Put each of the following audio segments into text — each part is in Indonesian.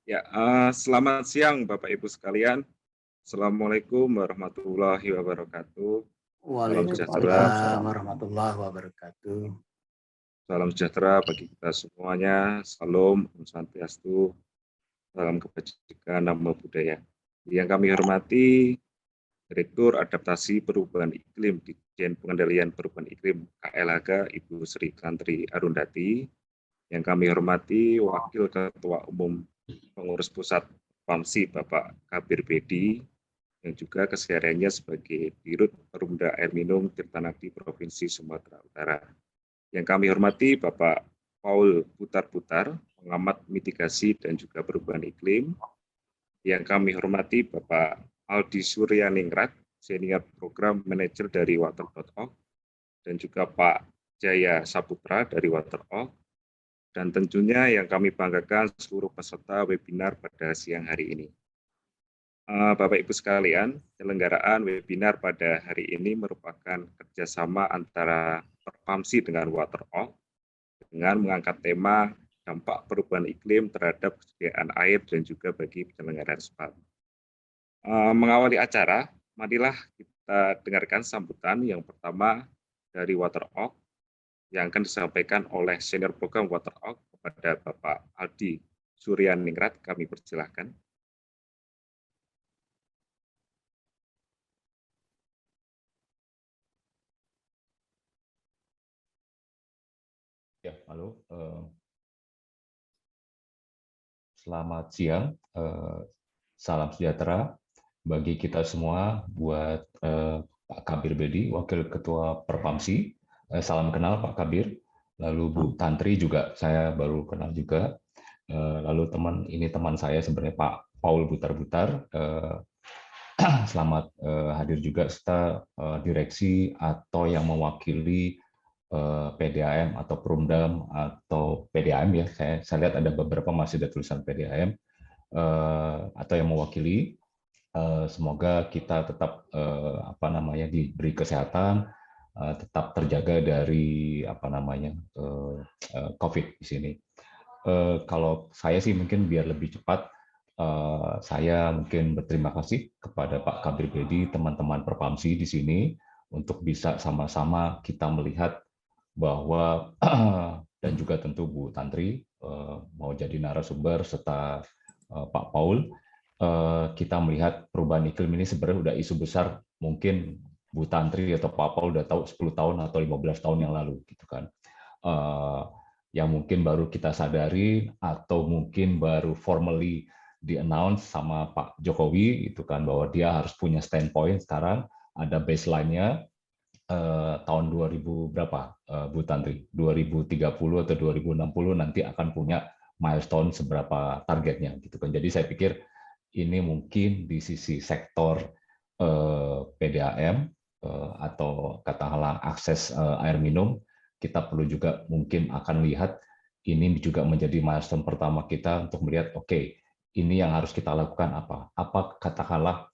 Ya, selamat siang Bapak Ibu sekalian. Assalamualaikum warahmatullahi wabarakatuh. Salam sejahtera, Waalaikumsalam warahmatullahi wabarakatuh. salam sejahtera bagi kita semuanya. Salam, Om Swastiastu, salam kebajikan, namo buddhaya. Yang kami hormati Direktur Adaptasi Perubahan Iklim di Ditjen Pengendalian Perubahan Iklim KLHK Ibu Sri Kantri Arundati. Yang kami hormati Wakil Ketua Umum Pengurus Pusat PAMSI Bapak Kabir Bedi, yang juga kesehariannya sebagai Dirut Perumda Air Minum Tirtanadi Provinsi Sumatera Utara. Yang kami hormati Bapak Paul Butar-Butar, pengamat mitigasi dan juga perubahan iklim. Yang kami hormati Bapak Aldi Suryaningrat, Senior Program Manager dari Water.org, dan juga Pak Jaya Saputra dari Water.org, dan tentunya yang kami banggakan seluruh peserta webinar pada siang hari ini. Bapak Ibu sekalian, penyelenggaraan webinar pada hari ini merupakan kerjasama antara Perpamsi dengan Water.org dengan mengangkat tema dampak perubahan iklim terhadap kesediaan air dan juga bagi penyelenggaraan SPAT. Mengawali acara, marilah kita dengarkan sambutan yang pertama dari Water.org yang akan disampaikan oleh Senior Program Water.org kepada Bapak Aldi Suryaningrat. Kami persilahkan. Ya, halo. Selamat siang. Salam sejahtera bagi kita semua. Buat Pak Kabir Bedi, Wakil Ketua Perpamsi. Salam kenal Pak Kabir. Lalu Bu Tantri juga saya baru kenal juga. Lalu ini teman saya sebenarnya Pak Paul Butar-Butar. Selamat hadir juga serta direksi atau yang mewakili PDAM atau Perumdam atau PDAM ya, saya lihat ada beberapa masih ada tulisan PDAM atau yang mewakili. Semoga kita tetap diberi kesehatan, tetap terjaga dari COVID di sini. Kalau saya sih mungkin biar lebih cepat, saya mungkin berterima kasih kepada Pak Kabir Bedi, teman-teman Perpamsi di sini untuk bisa sama-sama kita melihat bahwa dan juga tentu Bu Tantri mau jadi narasumber serta Pak Paul, kita melihat perubahan iklim ini sebenarnya udah isu besar, mungkin Bu Tantri atau Pak Paul udah tahu 10 tahun atau 15 tahun yang lalu gitu kan. Yang mungkin baru kita sadari atau mungkin baru formally di-announce sama Pak Jokowi itu kan bahwa dia harus punya standpoint sekarang, ada baseline-nya. Tahun 2000 berapa Bu Tantri? 2030 atau 2060 nanti akan punya milestone seberapa targetnya gitu kan. Jadi saya pikir ini mungkin di sisi sektor PDAM atau katakanlah akses air minum, kita perlu juga mungkin akan lihat ini juga menjadi milestone pertama kita untuk melihat oke, ini yang harus kita lakukan apa katakanlah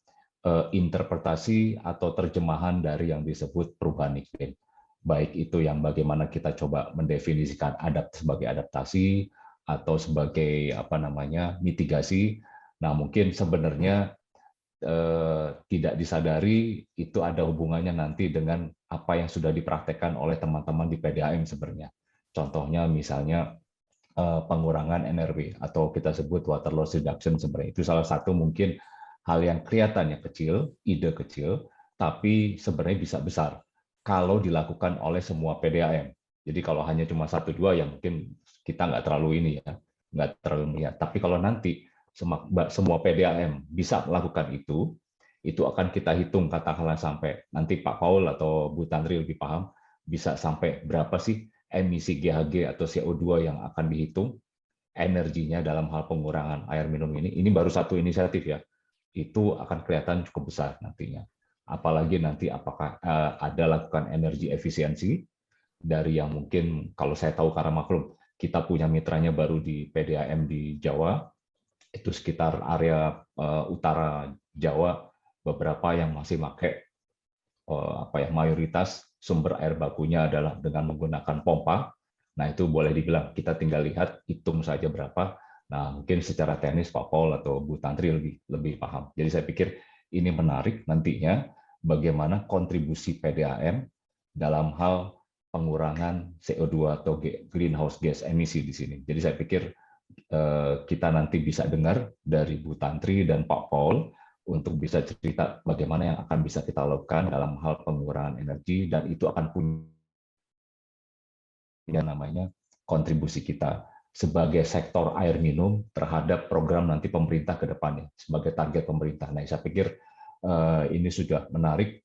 interpretasi atau terjemahan dari yang disebut perubahan iklim. Baik itu yang bagaimana kita coba mendefinisikan sebagai adaptasi atau sebagai mitigasi. Nah, mungkin sebenarnya tidak disadari itu ada hubungannya nanti dengan apa yang sudah dipraktekkan oleh teman-teman di PDAM sebenarnya. Contohnya misalnya pengurangan NRW atau kita sebut water loss reduction sebenarnya. Itu salah satu mungkin hal yang kelihatannya kecil, ide kecil, tapi sebenarnya bisa besar kalau dilakukan oleh semua PDAM. Jadi kalau hanya cuma 1-2 ya mungkin kita nggak terlalu nggak terlalu melihat. Tapi kalau nanti semua PDAM bisa melakukan itu akan kita hitung katakanlah sampai nanti Pak Paul atau Bu Tantri lebih paham, bisa sampai berapa sih emisi GHG atau CO2 yang akan dihitung energinya dalam hal pengurangan air minum ini baru satu inisiatif ya. Itu akan kelihatan cukup besar nantinya. Apalagi nanti apakah ada lakukan energi efisiensi dari yang mungkin kalau saya tahu karena maklum kita punya mitranya baru di PDAM di Jawa, itu sekitar area utara Jawa beberapa yang masih pakai mayoritas sumber air bakunya adalah dengan menggunakan pompa. Nah itu boleh dibilang kita tinggal lihat hitung saja berapa Nah, mungkin secara teknis Pak Paul atau Bu Tantri lebih paham. Jadi saya pikir ini menarik nantinya bagaimana kontribusi PDAM dalam hal pengurangan CO2 atau greenhouse gas emisi di sini. Jadi saya pikir kita nanti bisa dengar dari Bu Tantri dan Pak Paul untuk bisa cerita bagaimana yang akan bisa kita lakukan dalam hal pengurangan energi, dan itu akan punya namanya kontribusi kita sebagai sektor air minum terhadap program nanti pemerintah ke depannya sebagai target pemerintah. Nah, saya pikir ini sudah menarik.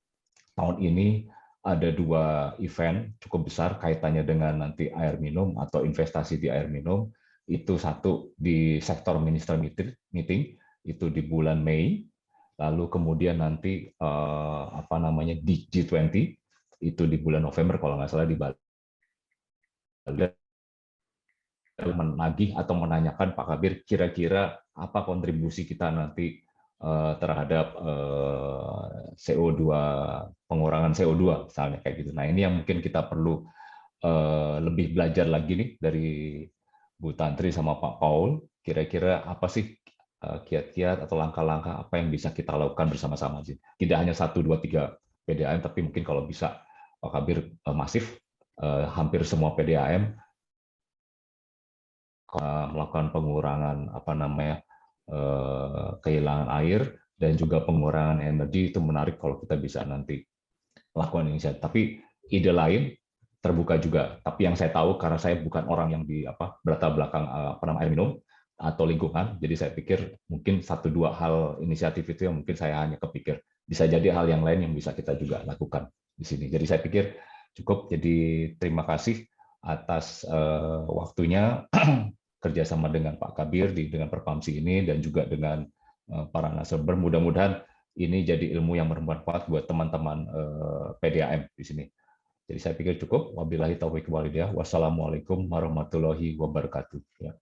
Tahun ini ada 2 event cukup besar kaitannya dengan nanti air minum atau investasi di air minum. Itu satu di sektor minister meeting itu di bulan Mei, lalu kemudian nanti di G20 itu di bulan November kalau nggak salah di Bali. Menagih atau menanyakan Pak Kabir kira-kira apa kontribusi kita nanti terhadap CO2, pengurangan CO2 misalnya kayak gitu. Nah, ini yang mungkin kita perlu lebih belajar lagi nih dari Bu Tantri sama Pak Paul, kira-kira apa sih kiat-kiat atau langkah-langkah apa yang bisa kita lakukan bersama-sama sih. Tidak hanya 1, 2, 3 PDAM, tapi mungkin kalau bisa Pak Kabir masif, hampir semua PDAM melakukan pengurangan kehilangan air dan juga pengurangan energi. Itu menarik kalau kita bisa nanti lakukan ini. Tapi ide lain terbuka juga. Tapi yang saya tahu karena saya bukan orang yang di berlatar belakang air minum atau lingkungan, jadi saya pikir mungkin 1-2 hal inisiatif itu yang mungkin saya hanya kepikir. Bisa jadi hal yang lain yang bisa kita juga lakukan di sini. Jadi saya pikir cukup. Jadi terima kasih atas waktunya kerjasama dengan Pak Kabir dengan Perpamsi ini dan juga dengan para narasumber. Mudah-mudahan ini jadi ilmu yang bermanfaat buat teman-teman PDAM di sini. Jadi saya pikir cukup. Wabillahi taufiq walhidayah. Wassalamualaikum warahmatullahi wabarakatuh. Ya.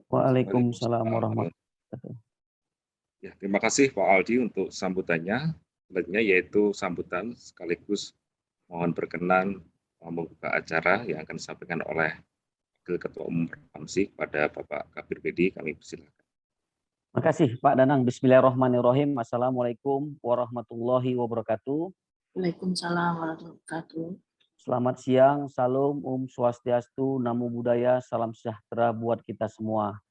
Waalaikumsalam warahmatullahi wabarakatuh. Ya, terima kasih Pak Aldi untuk sambutannya. Selanjutnya yaitu sambutan sekaligus mohon berkenan membuka acara yang akan disampaikan oleh Wakil Ketua Umum Perpamsi kepada Bapak Kabir Bedi. Kami persilakan. Terima kasih Pak Danang. Bismillahirrahmanirrahim. Assalamualaikum warahmatullahi wabarakatuh. Waalaikumsalam warahmatullahi wabarakatuh. Selamat siang, salam, swastiastu, namo buddhaya, salam sejahtera buat kita semua.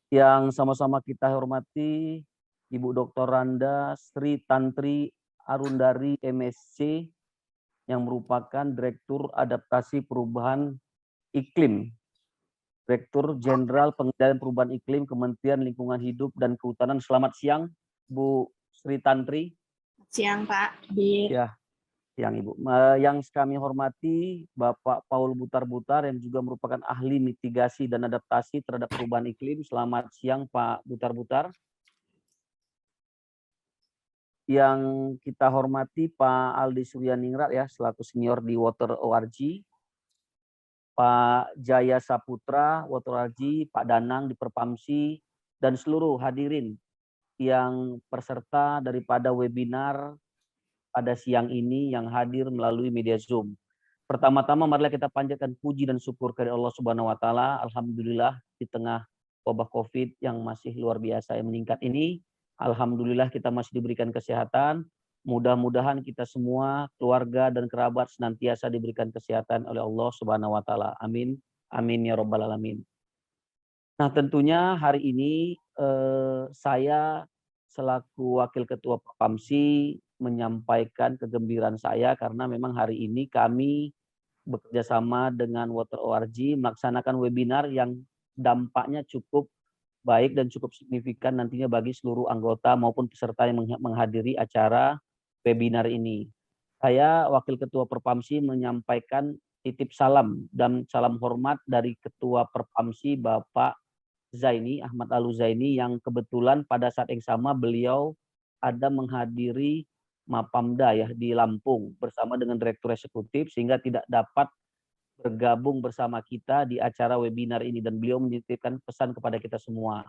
Yang sama-sama kita hormati Ibu Dr. Randa Sri Tantri Arundari MSc yang merupakan Direktur Adaptasi Perubahan Iklim, Direktur Jenderal Pengendalian Perubahan Iklim Kementerian Lingkungan Hidup dan Kehutanan. Selamat siang, Bu Sri Tantri. Siang, Pak. Ya, siang Ibu. Yang kami hormati Bapak Paul Butar-Butar yang juga merupakan ahli mitigasi dan adaptasi terhadap perubahan iklim. Selamat siang, Pak Butar-Butar. Yang kita hormati Pak Aldi Suryaningrat ya, selaku senior di Water.org. Pak Jaya Saputra, Water.org, Pak Danang di Perpamsi, dan seluruh hadirin yang peserta daripada webinar pada siang ini yang hadir melalui media Zoom. Pertama-tama marilah kita panjatkan puji dan syukur kepada Allah Subhanahu wa taala. Alhamdulillah di tengah wabah Covid yang masih luar biasa yang meningkat ini, alhamdulillah kita masih diberikan kesehatan. Mudah-mudahan kita semua, keluarga dan kerabat senantiasa diberikan kesehatan oleh Allah Subhanahu wa taala. Amin. Amin ya rabbal alamin. Nah, tentunya hari ini saya selaku Wakil Ketua Perpamsi menyampaikan kegembiraan saya karena memang hari ini kami bekerjasama dengan Water.org melaksanakan webinar yang dampaknya cukup baik dan cukup signifikan nantinya bagi seluruh anggota maupun peserta yang menghadiri acara webinar ini. Saya Wakil Ketua Perpamsi menyampaikan titip salam dan salam hormat dari Ketua Perpamsi Bapak Zaini, Ahmad Al-Zaini, yang kebetulan pada saat yang sama beliau ada menghadiri Mapamda ya di Lampung bersama dengan Direktur Eksekutif sehingga tidak dapat bergabung bersama kita di acara webinar ini dan beliau menitipkan pesan kepada kita semua.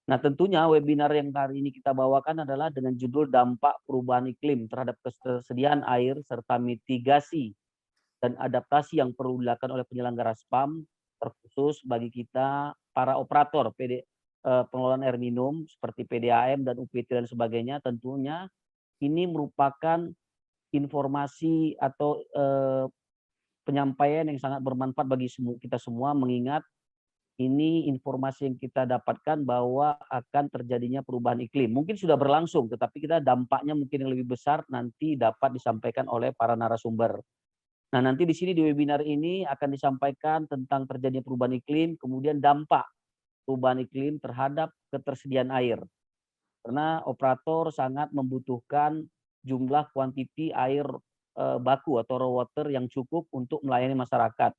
Nah, tentunya webinar yang hari ini kita bawakan adalah dengan judul Dampak Perubahan Iklim terhadap Ketersediaan Air serta Mitigasi dan Adaptasi yang perlu dilakukan oleh penyelenggara SPAM, terkhusus bagi kita para operator pengelolaan air minum seperti PDAM dan UPT dan sebagainya, tentunya ini merupakan informasi atau penyampaian yang sangat bermanfaat bagi kita semua, mengingat ini informasi yang kita dapatkan bahwa akan terjadinya perubahan iklim. Mungkin sudah berlangsung, tetapi kita dampaknya mungkin yang lebih besar nanti dapat disampaikan oleh para narasumber. Nah, nanti di sini di webinar ini akan disampaikan tentang terjadinya perubahan iklim, kemudian dampak perubahan iklim terhadap ketersediaan air. Karena operator sangat membutuhkan jumlah kuantiti air baku atau raw water yang cukup untuk melayani masyarakat.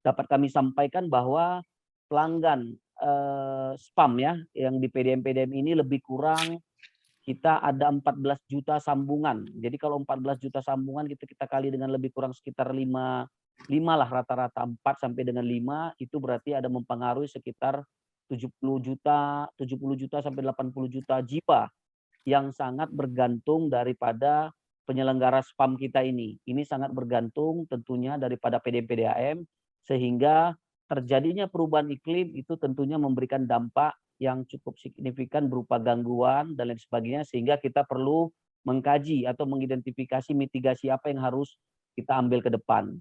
Dapat kami sampaikan bahwa pelanggan spam ya yang di PDM-PDM ini lebih kurang kita ada 14 juta sambungan. Jadi kalau 14 juta sambungan kita kali dengan lebih kurang sekitar 5 lah rata-rata 4 sampai dengan 5 itu berarti ada mempengaruhi sekitar 70 juta sampai 80 juta jiwa yang sangat bergantung daripada penyelenggara spam kita ini. Ini sangat bergantung tentunya daripada PDM-PDAM sehingga terjadinya perubahan iklim itu tentunya memberikan dampak yang cukup signifikan berupa gangguan dan lain sebagainya sehingga kita perlu mengkaji atau mengidentifikasi mitigasi apa yang harus kita ambil ke depan.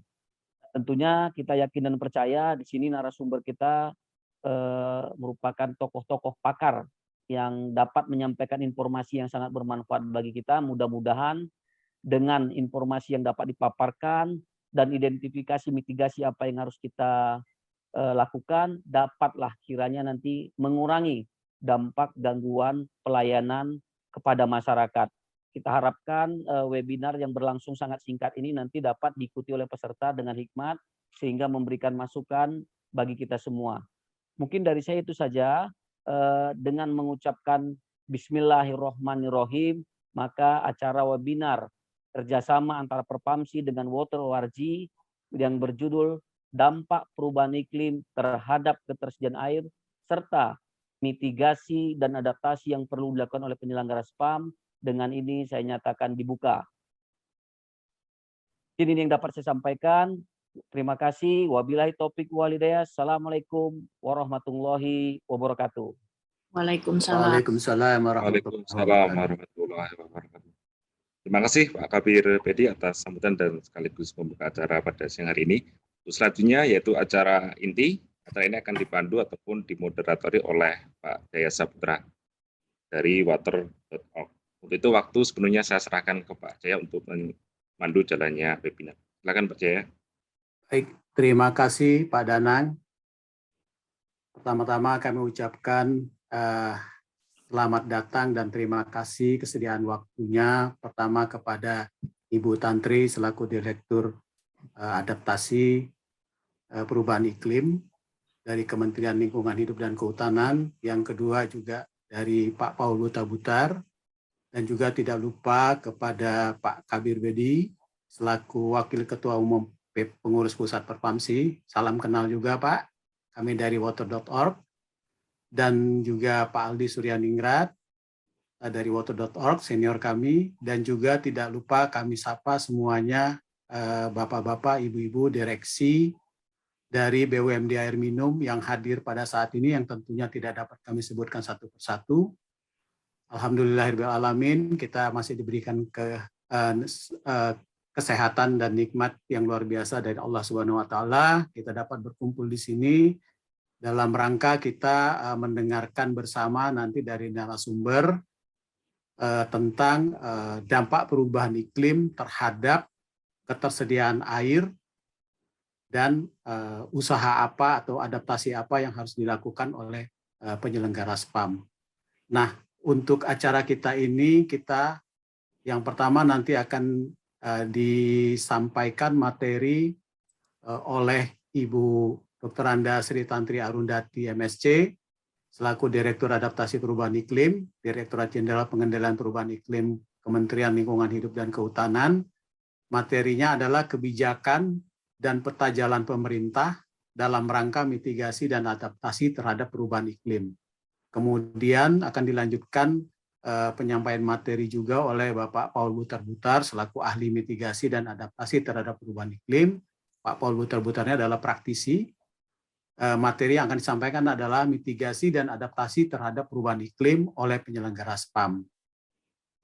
Tentunya kita yakin dan percaya di sini narasumber kita merupakan tokoh-tokoh pakar yang dapat menyampaikan informasi yang sangat bermanfaat bagi kita. Mudah-mudahan dengan informasi yang dapat dipaparkan dan identifikasi mitigasi apa yang harus kita lakukan, dapatlah kiranya nanti mengurangi dampak gangguan pelayanan kepada masyarakat. Kita harapkan webinar yang berlangsung sangat singkat ini nanti dapat diikuti oleh peserta dengan hikmat sehingga memberikan masukan bagi kita semua. Mungkin dari saya itu saja, dengan mengucapkan Bismillahirrohmanirrohim, maka acara webinar kerjasama antara Perpamsi dengan Water.org yang berjudul Dampak Perubahan Iklim Terhadap Ketersediaan Air serta Mitigasi dan Adaptasi yang perlu dilakukan oleh penyelenggara spam, dengan ini saya nyatakan dibuka. Ini yang dapat saya sampaikan. Terima kasih. Wabillahi taufiq wal hidayah. Assalamualaikum warahmatullahi wabarakatuh. Waalaikumsalam. Waalaikumsalam warahmatullahi wabarakatuh. Terima kasih Pak Kabir Pedi atas sambutan dan sekaligus membuka acara pada siang hari ini. Selanjutnya yaitu acara inti. Acara ini akan dipandu ataupun dimoderatori oleh Pak Jaya Saputra dari water.org. Untuk itu waktu sepenuhnya saya serahkan ke Pak Jaya untuk memandu jalannya webinar. Silakan Pak Jaya. Baik, terima kasih Pak Danang. Pertama-tama kami ucapkan selamat datang dan terima kasih kesediaan waktunya. Pertama kepada Ibu Tantri selaku Direktur Adaptasi Perubahan Iklim dari Kementerian Lingkungan Hidup dan Kehutanan. Yang kedua juga dari Pak Paul Buta-Butar. Dan juga tidak lupa kepada Pak Kabir Bedi selaku Wakil Ketua Umum Pengurus Pusat Perpamsi. Salam kenal juga Pak, kami dari water.org. Dan juga Pak Aldi Suryaningrat dari water.org, senior kami. Dan juga tidak lupa kami sapa semuanya Bapak-Bapak, Ibu-Ibu, direksi dari BUMD Air Minum yang hadir pada saat ini yang tentunya tidak dapat kami sebutkan satu persatu. Alhamdulillahirrahmanirrahim, kita masih diberikan kesehatan dan nikmat yang luar biasa dari Allah Subhanahu wa taala. Kita dapat berkumpul di sini dalam rangka kita mendengarkan bersama nanti dari narasumber tentang dampak perubahan iklim terhadap ketersediaan air dan usaha apa atau adaptasi apa yang harus dilakukan oleh penyelenggara spam. Nah, untuk acara kita ini, kita yang pertama nanti akan disampaikan materi oleh Ibu Dr. Anda Sri Tantri Arundati MSc, selaku Direktur Adaptasi Perubahan Iklim, Direktorat Jenderal Pengendalian Perubahan Iklim Kementerian Lingkungan Hidup dan Kehutanan. Materinya adalah kebijakan dan peta jalan pemerintah dalam rangka mitigasi dan adaptasi terhadap perubahan iklim. Kemudian akan dilanjutkan penyampaian materi juga oleh Bapak Paul Butar-Butar selaku ahli mitigasi dan adaptasi terhadap perubahan iklim. Pak Paul Butar-Butarnya adalah praktisi materi yang akan disampaikan adalah mitigasi dan adaptasi terhadap perubahan iklim oleh penyelenggara SPAM.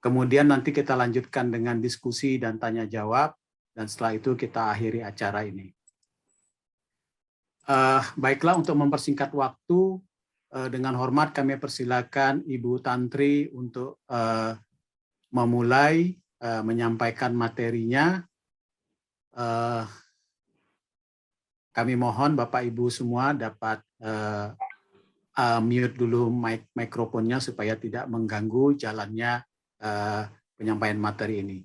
Kemudian nanti kita lanjutkan dengan diskusi dan tanya jawab, dan setelah itu kita akhiri acara ini. Baiklah, untuk mempersingkat waktu, dengan hormat kami persilakan Ibu Tantri untuk memulai menyampaikan materinya. Kami mohon Bapak Ibu semua dapat mute dulu mikrofonnya supaya tidak mengganggu jalannya penyampaian materi ini.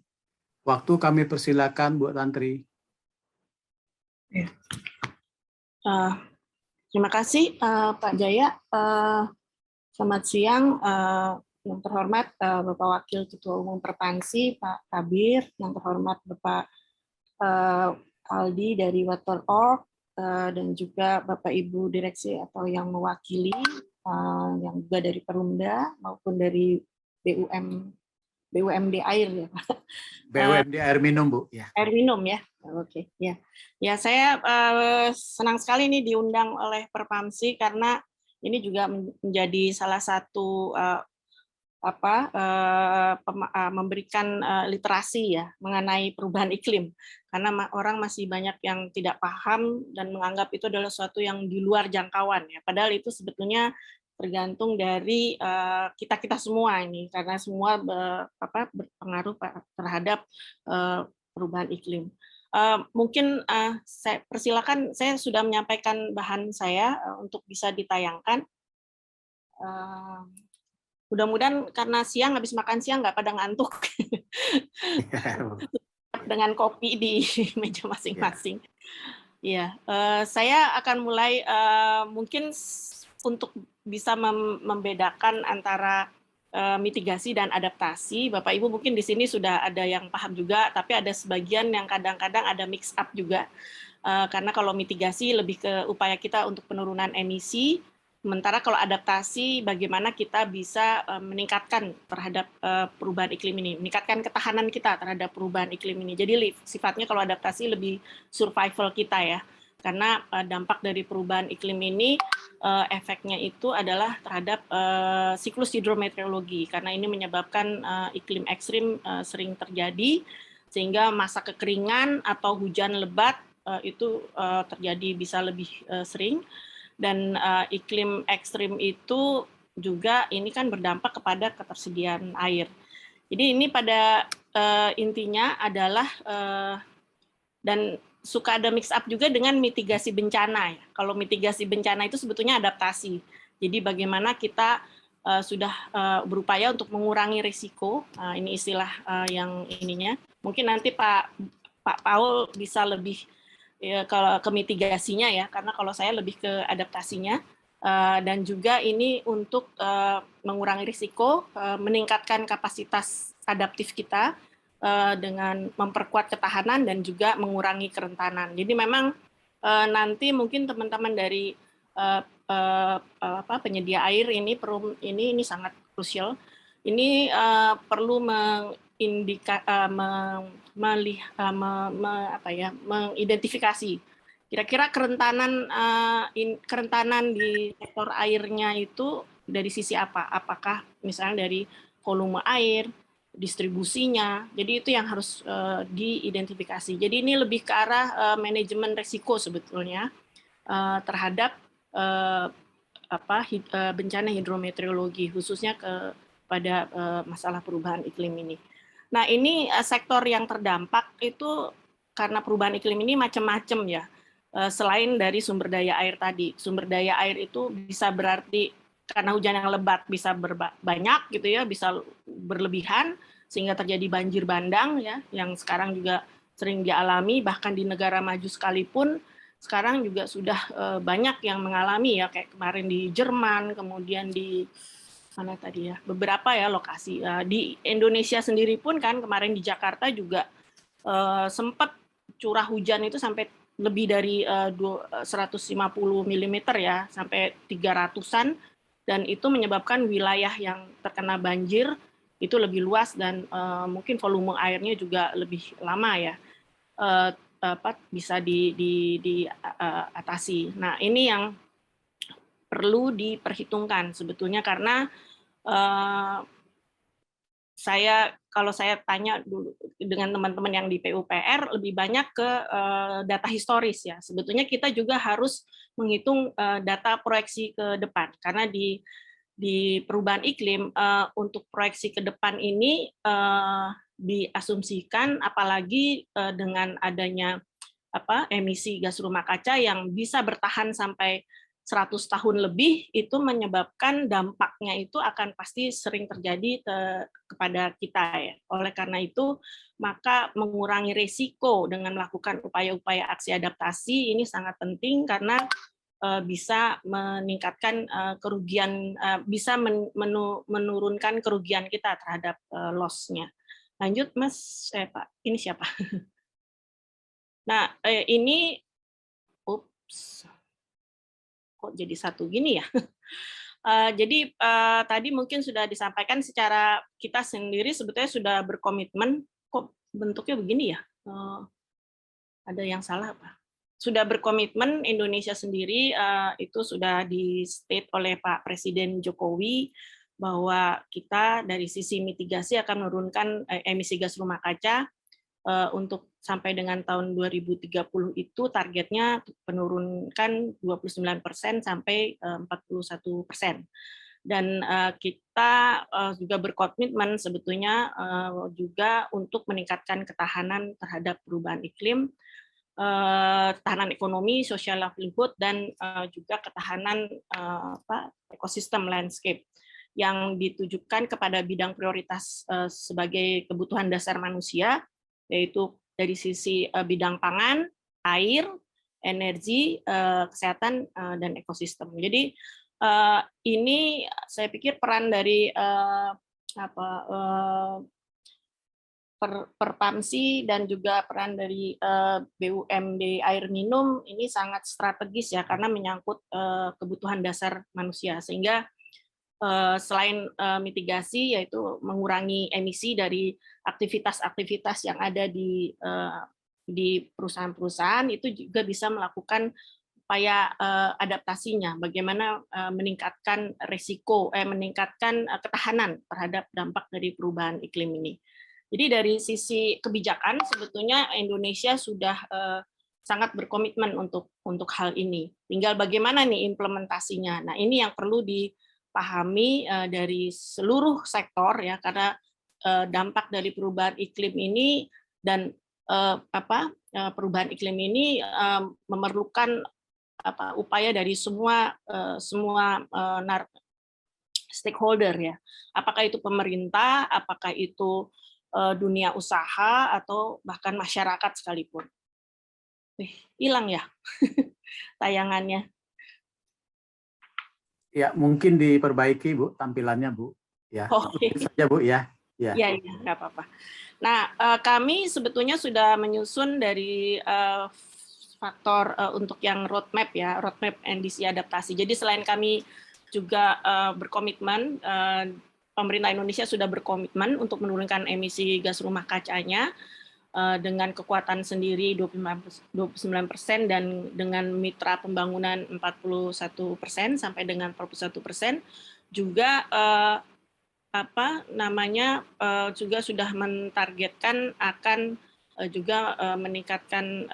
Waktu kami persilakan Bu Tantri. Terima kasih Pak Jaya. Selamat siang yang terhormat Bapak Wakil Ketua Umum Perpansi Pak Kabir, yang terhormat Bapak Aldi dari Water.org, dan juga Bapak Ibu direksi atau yang mewakili, yang juga dari Perumda maupun dari BUMD air ya Pak. BUMD air minum Bu. Ya. Air minum ya, oke ya. Ya saya senang sekali ini diundang oleh Perpamsi karena ini juga menjadi salah satu memberikan literasi ya mengenai perubahan iklim, karena orang masih banyak yang tidak paham dan menganggap itu adalah sesuatu yang di luar jangkauan ya, padahal itu sebetulnya tergantung dari kita semua ini, karena semua berpengaruh terhadap perubahan iklim. Mungkin saya persilakan, saya sudah menyampaikan bahan saya untuk bisa ditayangkan. Mudah-mudahan karena siang, habis makan siang nggak pada ngantuk dengan kopi di meja masing-masing. Ya, saya akan mulai mungkin untuk bisa membedakan antara mitigasi dan adaptasi. Bapak Ibu mungkin di sini sudah ada yang paham juga, tapi ada sebagian yang kadang-kadang ada mix up juga. Karena kalau mitigasi lebih ke upaya kita untuk penurunan emisi, sementara kalau adaptasi, bagaimana kita bisa meningkatkan terhadap perubahan iklim ini, meningkatkan ketahanan kita terhadap perubahan iklim ini. Jadi sifatnya kalau adaptasi lebih survival kita ya, karena dampak dari perubahan iklim ini efeknya itu adalah terhadap siklus hidrometeorologi, karena ini menyebabkan iklim ekstrim sering terjadi, sehingga masa kekeringan atau hujan lebat itu terjadi bisa lebih sering. Dan iklim ekstrim itu juga ini kan berdampak kepada ketersediaan air. Jadi ini pada intinya adalah dan suka ada mix up juga dengan mitigasi bencana ya. Kalau mitigasi bencana itu sebetulnya adaptasi. Jadi bagaimana kita sudah berupaya untuk mengurangi risiko. Ini istilah yang ininya. Mungkin nanti Pak Paul bisa lebih kalau ke mitigasinya ya, karena kalau saya lebih ke adaptasinya, dan juga ini untuk mengurangi risiko, meningkatkan kapasitas adaptif kita dengan memperkuat ketahanan dan juga mengurangi kerentanan. Jadi memang nanti mungkin teman-teman dari penyedia air ini sangat krusial. Ini perlu mengidentifikasi kira-kira kerentanan di sektor airnya itu dari sisi apa? Apakah misalnya dari volume air, distribusinya. Jadi itu yang harus diidentifikasi. Jadi ini lebih ke arah manajemen risiko sebetulnya terhadap bencana hidrometeorologi, khususnya pada masalah perubahan iklim ini. Nah, ini sektor yang terdampak itu karena perubahan iklim ini macam-macam ya. Selain dari sumber daya air tadi. Sumber daya air itu bisa berarti karena hujan yang lebat bisa banyak gitu ya, bisa berlebihan sehingga terjadi banjir bandang ya, yang sekarang juga sering dialami, bahkan di negara maju sekalipun sekarang juga sudah banyak yang mengalami ya, kayak kemarin di Jerman, kemudian di mana tadi ya, beberapa ya lokasi di Indonesia sendiri pun kan kemarin di Jakarta juga sempat curah hujan itu sampai lebih dari 150 mm ya, sampai 300-an, dan itu menyebabkan wilayah yang terkena banjir itu lebih luas dan mungkin volume airnya juga lebih lama ya. bisa diatasi. Nah, ini yang perlu diperhitungkan sebetulnya, karena kalau saya tanya dulu dengan teman-teman yang di PUPR, lebih banyak ke data historis ya. Sebetulnya kita juga harus menghitung data proyeksi ke depan, karena di perubahan iklim untuk proyeksi ke depan ini diasumsikan, apalagi dengan adanya emisi gas rumah kaca yang bisa bertahan sampai 100 tahun lebih, itu menyebabkan dampaknya itu akan pasti sering terjadi kepada kita ya. Oleh karena itu, maka mengurangi risiko dengan melakukan upaya-upaya aksi adaptasi ini sangat penting, karena bisa meningkatkan kerugian, bisa menurunkan kerugian kita terhadap loss-nya. Lanjut, Mas, Pak. Ini siapa? Nah, ini, kok jadi satu gini ya? Jadi tadi mungkin sudah disampaikan secara kita sendiri sebetulnya sudah berkomitmen. Kok bentuknya begini ya? Ada yang salah apa? Sudah berkomitmen Indonesia sendiri, itu sudah di-state oleh Pak Presiden Jokowi bahwa kita dari sisi mitigasi akan menurunkan emisi gas rumah kaca untuk sampai dengan tahun 2030 itu targetnya penurunkan 29% sampai 41%. Dan kita juga berkomitmen sebetulnya juga untuk meningkatkan ketahanan terhadap perubahan iklim, ketahanan ekonomi, social livelihood, dan juga ketahanan ekosistem landscape yang ditujukan kepada bidang prioritas sebagai kebutuhan dasar manusia, yaitu dari sisi bidang pangan, air, energi, kesehatan, dan ekosistem. Jadi ini saya pikir peran dari Perpamsi dan juga peran dari BUMD air minum ini sangat strategis ya, karena menyangkut kebutuhan dasar manusia, sehingga selain mitigasi yaitu mengurangi emisi dari aktivitas-aktivitas yang ada di perusahaan-perusahaan, itu juga bisa melakukan upaya adaptasinya, bagaimana meningkatkan risiko, meningkatkan ketahanan terhadap dampak dari perubahan iklim ini. Jadi dari sisi kebijakan sebetulnya Indonesia sudah sangat berkomitmen untuk hal ini. Tinggal bagaimana nih implementasinya. Nah, ini yang perlu dipahami dari seluruh sektor ya, karena dampak dari perubahan iklim ini dan perubahan iklim ini memerlukan upaya dari semua stakeholder ya. Apakah itu pemerintah, apakah itu dunia usaha, atau bahkan masyarakat sekalipun. Hilang ya tayangannya. Ya, mungkin diperbaiki, Bu, tampilannya, Bu. Ya, Oke. saja, Bu, ya. Ya, nggak apa-apa. Nah, kami sebetulnya sudah menyusun dari faktor untuk yang roadmap ya, roadmap NDC adaptasi. Jadi selain kami juga berkomitmen, pemerintah Indonesia sudah berkomitmen untuk menurunkan emisi gas rumah kacanya dengan kekuatan sendiri 29% dan dengan mitra pembangunan 41% sampai dengan 41%, juga juga sudah mentargetkan akan juga meningkatkan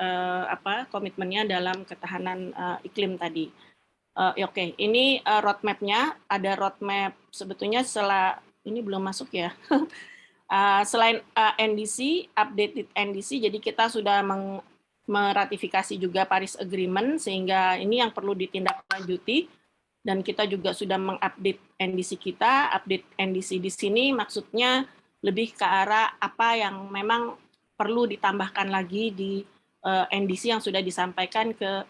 komitmennya dalam ketahanan iklim tadi. Oke, ini roadmap-nya. Ada roadmap sebetulnya ini belum masuk ya. Selain NDC, updated NDC, jadi kita sudah meratifikasi juga Paris Agreement, sehingga ini yang perlu ditindaklanjuti. Dan kita juga sudah mengupdate NDC kita. Update NDC di sini maksudnya lebih ke arah apa yang memang perlu ditambahkan lagi di NDC yang sudah disampaikan ke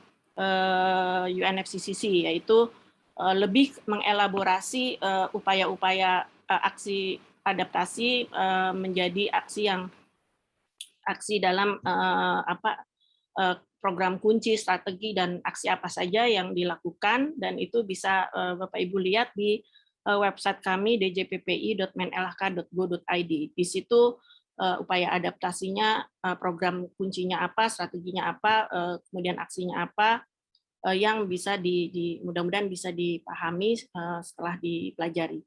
UNFCCC, yaitu lebih mengelaborasi upaya-upaya aksi adaptasi menjadi aksi dalam program kunci, strategi, dan aksi apa saja yang dilakukan, dan itu bisa Bapak Ibu lihat di website kami djppi.menlhk.go.id. Di situ upaya adaptasinya, program kuncinya apa, strateginya apa, kemudian aksinya apa, yang bisa mudah-mudahan bisa dipahami setelah dipelajari.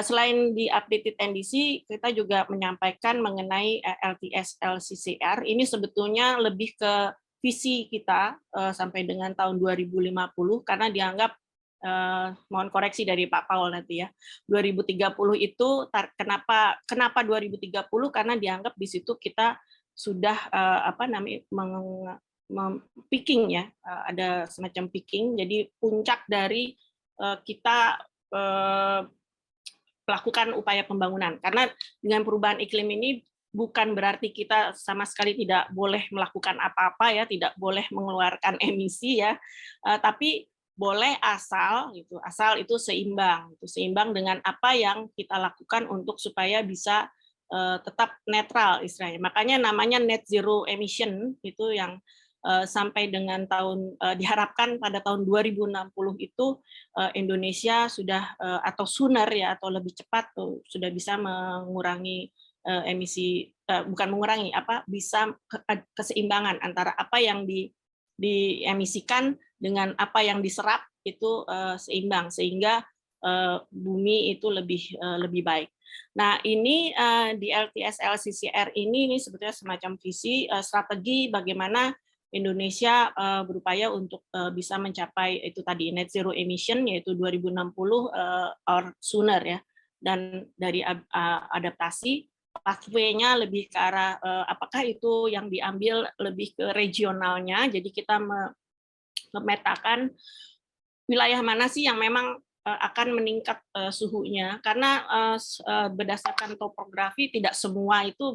Selain di updated NDC, kita juga menyampaikan mengenai LTS LCCR. Ini sebetulnya lebih ke visi kita sampai dengan tahun 2050, karena dianggap, mohon koreksi dari Pak Paul nanti ya, 2030 itu kenapa 2030? Karena dianggap di situ kita sudah peaking ya, ada semacam peaking, jadi puncak dari kita melakukan upaya pembangunan. Karena dengan perubahan iklim ini bukan berarti kita sama sekali tidak boleh melakukan apa-apa ya, tidak boleh mengeluarkan emisi ya, tapi boleh asal itu seimbang dengan apa yang kita lakukan untuk supaya bisa tetap netral istilahnya. Makanya namanya net zero emission, itu yang sampai dengan diharapkan pada tahun 2060 itu Indonesia sudah atau sooner ya, atau lebih cepat sudah bisa mengurangi emisi, bukan mengurangi, bisa keseimbangan antara apa yang diemisikan dengan apa yang diserap itu seimbang, sehingga bumi itu lebih baik. Nah, ini di LTS LCCR ini sebetulnya semacam visi strategi bagaimana Indonesia berupaya untuk bisa mencapai itu tadi net zero emission, yaitu 2060 or sooner ya. Dan dari adaptasi, pathway-nya lebih ke arah apakah itu yang diambil lebih ke regionalnya, jadi kita memetakan wilayah mana sih yang memang akan meningkat suhunya, karena berdasarkan topografi tidak semua itu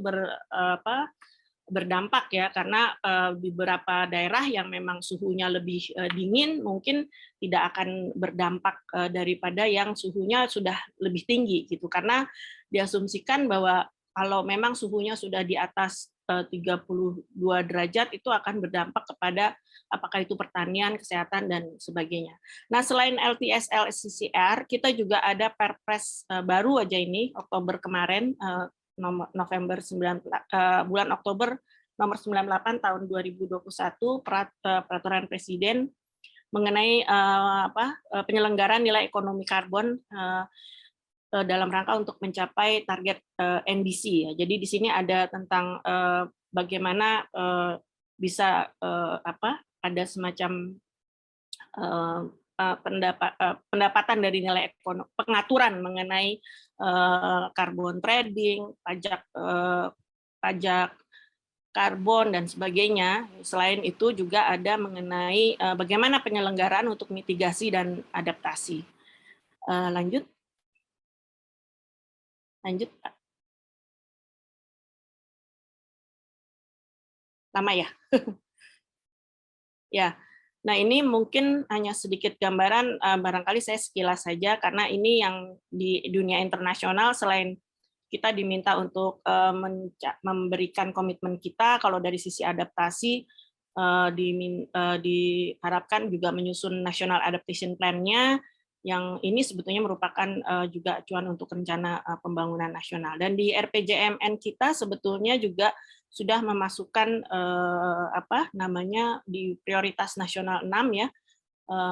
berdampak ya, karena di beberapa daerah yang memang suhunya lebih dingin mungkin tidak akan berdampak daripada yang suhunya sudah lebih tinggi gitu, karena diasumsikan bahwa kalau memang suhunya sudah di atas 32 derajat itu akan berdampak kepada apakah itu pertanian, kesehatan dan sebagainya. Nah, selain LTS LCCR, kita juga ada Perpres baru aja ini Oktober kemarin, bulan Oktober nomor 98 tahun 2021, peraturan Presiden mengenai penyelenggaraan nilai ekonomi karbon dalam rangka untuk mencapai target NDC ya. Jadi di sini ada tentang bagaimana bisa ada semacam pendapatan dari nilai ekonomi, pengaturan mengenai carbon trading, pajak karbon dan sebagainya. Selain itu juga ada mengenai bagaimana penyelenggaraan untuk mitigasi dan adaptasi. Lanjut. Lama ya? Ya. Nah, ini mungkin hanya sedikit gambaran, barangkali saya sekilas saja, karena ini yang di dunia internasional, selain kita diminta untuk memberikan komitmen kita, kalau dari sisi adaptasi, diharapkan juga menyusun National Adaptation Plan-nya, yang ini sebetulnya merupakan juga acuan untuk rencana pembangunan nasional. Dan di RPJMN kita sebetulnya juga sudah memasukkan di prioritas nasional 6 ya,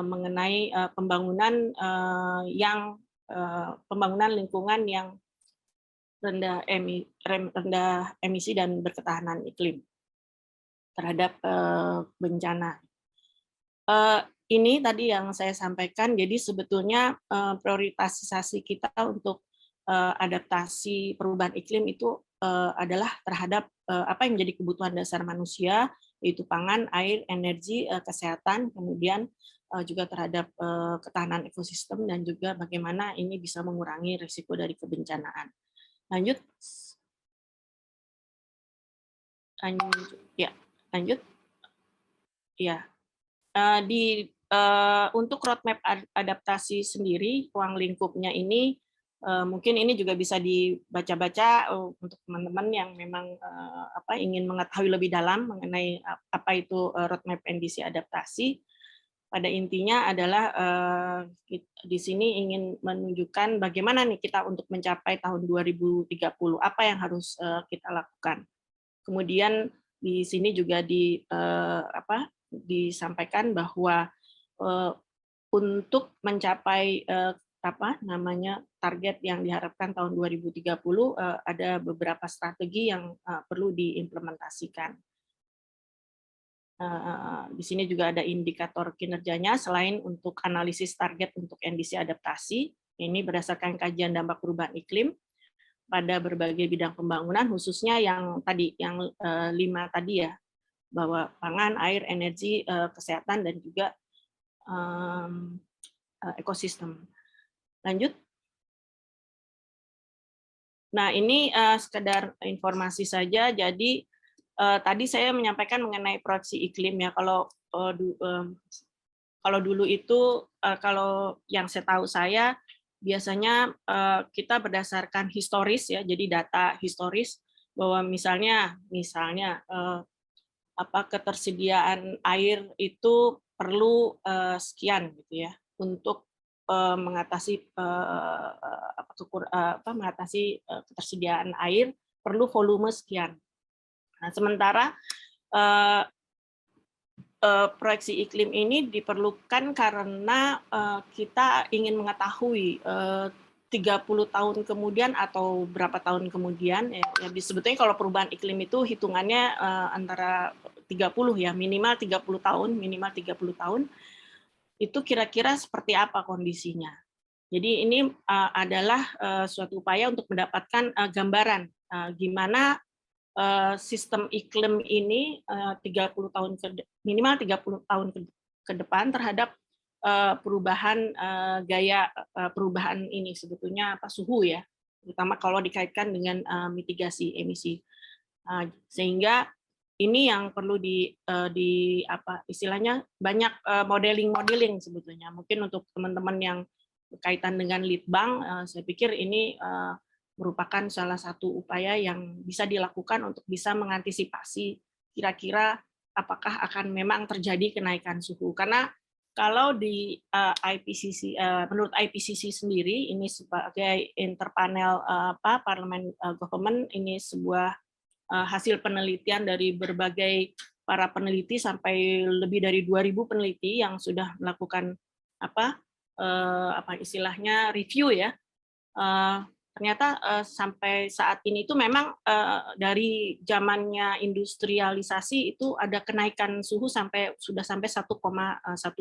mengenai pembangunan pembangunan lingkungan yang rendah emisi dan berketahanan iklim terhadap bencana. Ini tadi yang saya sampaikan, jadi sebetulnya prioritasasi kita untuk adaptasi perubahan iklim itu adalah terhadap apa yang menjadi kebutuhan dasar manusia, yaitu pangan, air, energi, kesehatan, kemudian juga terhadap ketahanan ekosistem, dan juga bagaimana ini bisa mengurangi risiko dari kebencanaan. Lanjut. Lanjut. Ya. Untuk roadmap adaptasi sendiri, ruang lingkupnya ini mungkin ini juga bisa dibaca-baca untuk teman-teman yang memang ingin mengetahui lebih dalam mengenai apa itu roadmap NDC adaptasi. pada intinya adalah di sini ingin menunjukkan bagaimana nih kita untuk mencapai tahun 2030, apa yang harus kita lakukan. Kemudian di sini juga disampaikan bahwa untuk mencapai target yang diharapkan tahun 2030 ada beberapa strategi yang perlu diimplementasikan. Di sini juga ada indikator kinerjanya selain untuk analisis target untuk NDC adaptasi. Ini berdasarkan kajian dampak perubahan iklim pada berbagai bidang pembangunan, khususnya yang 5 tadi ya, bahwa pangan, air, energi, kesehatan, dan juga ekosistem. Lanjut. Nah, ini sekedar informasi saja. Jadi tadi saya menyampaikan mengenai proyeksi iklim ya. Kalau dulu itu kalau yang saya tahu saya biasanya kita berdasarkan historis ya, jadi data historis bahwa misalnya ketersediaan air itu perlu sekian gitu ya untuk mengatasi ketersediaan air perlu volume sekian. Nah, sementara proyeksi iklim ini diperlukan karena kita ingin mengetahui 30 tahun kemudian atau berapa tahun kemudian, ya sebetulnya kalau perubahan iklim itu hitungannya antara 30 ya, minimal 30 tahun, itu kira-kira seperti apa kondisinya. Jadi ini adalah suatu upaya untuk mendapatkan gambaran gimana sistem iklim ini minimal 30 tahun ke depan terhadap perubahan gaya perubahan ini sebetulnya suhu ya, terutama kalau dikaitkan dengan mitigasi emisi. Sehingga ini yang perlu istilahnya banyak modeling sebetulnya. Mungkin untuk teman-teman yang berkaitan dengan Litbang, saya pikir ini merupakan salah satu upaya yang bisa dilakukan untuk bisa mengantisipasi kira-kira apakah akan memang terjadi kenaikan suhu. Karena kalau di IPCC, menurut IPCC sendiri, ini sebagai interpanel Parliament Government, ini sebuah hasil penelitian dari berbagai para peneliti sampai lebih dari 2.000 peneliti yang sudah melakukan istilahnya review ya. Ternyata sampai saat ini itu memang dari zamannya industrialisasi itu ada kenaikan suhu sudah sampai 1,1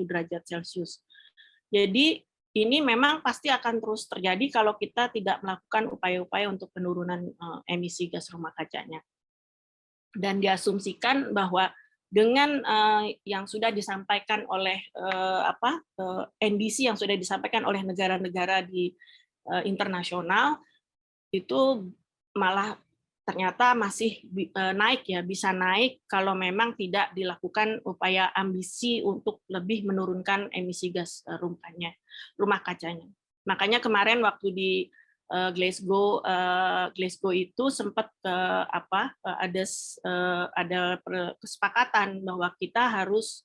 derajat Celcius. Jadi ini memang pasti akan terus terjadi kalau kita tidak melakukan upaya-upaya untuk penurunan emisi gas rumah kacanya. Dan diasumsikan bahwa dengan yang sudah disampaikan oleh NDC yang sudah disampaikan oleh negara-negara di internasional itu malah ternyata masih naik ya, bisa naik kalau memang tidak dilakukan upaya ambisi untuk lebih menurunkan emisi gas rumah kacanya. Makanya kemarin waktu di Glasgow itu sempat ada kesepakatan bahwa kita harus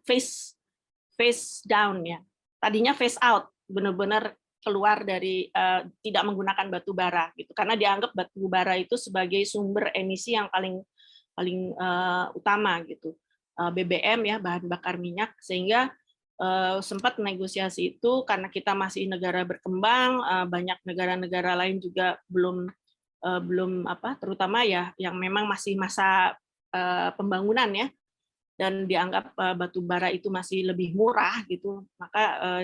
phase down ya. Tadinya phase out, benar-benar keluar dari tidak menggunakan batu bara gitu, karena dianggap batu bara itu sebagai sumber emisi yang paling utama gitu, BBM ya, bahan bakar minyak, sehingga sempat negosiasi itu karena kita masih negara berkembang, banyak negara-negara lain juga belum terutama ya yang memang masih masa pembangunan ya, dan dianggap batu bara itu masih lebih murah gitu, maka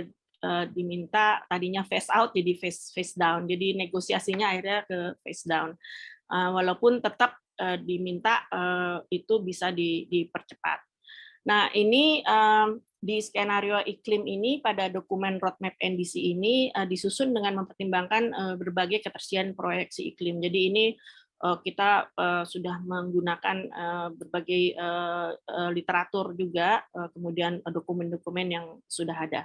diminta tadinya phase out jadi phase down. Jadi negosiasinya akhirnya ke phase down. Walaupun tetap diminta itu bisa dipercepat. Nah, ini di skenario iklim ini pada dokumen roadmap NDC ini disusun dengan mempertimbangkan berbagai ketersediaan proyeksi iklim. Jadi ini kita sudah menggunakan berbagai literatur juga, kemudian dokumen-dokumen yang sudah ada.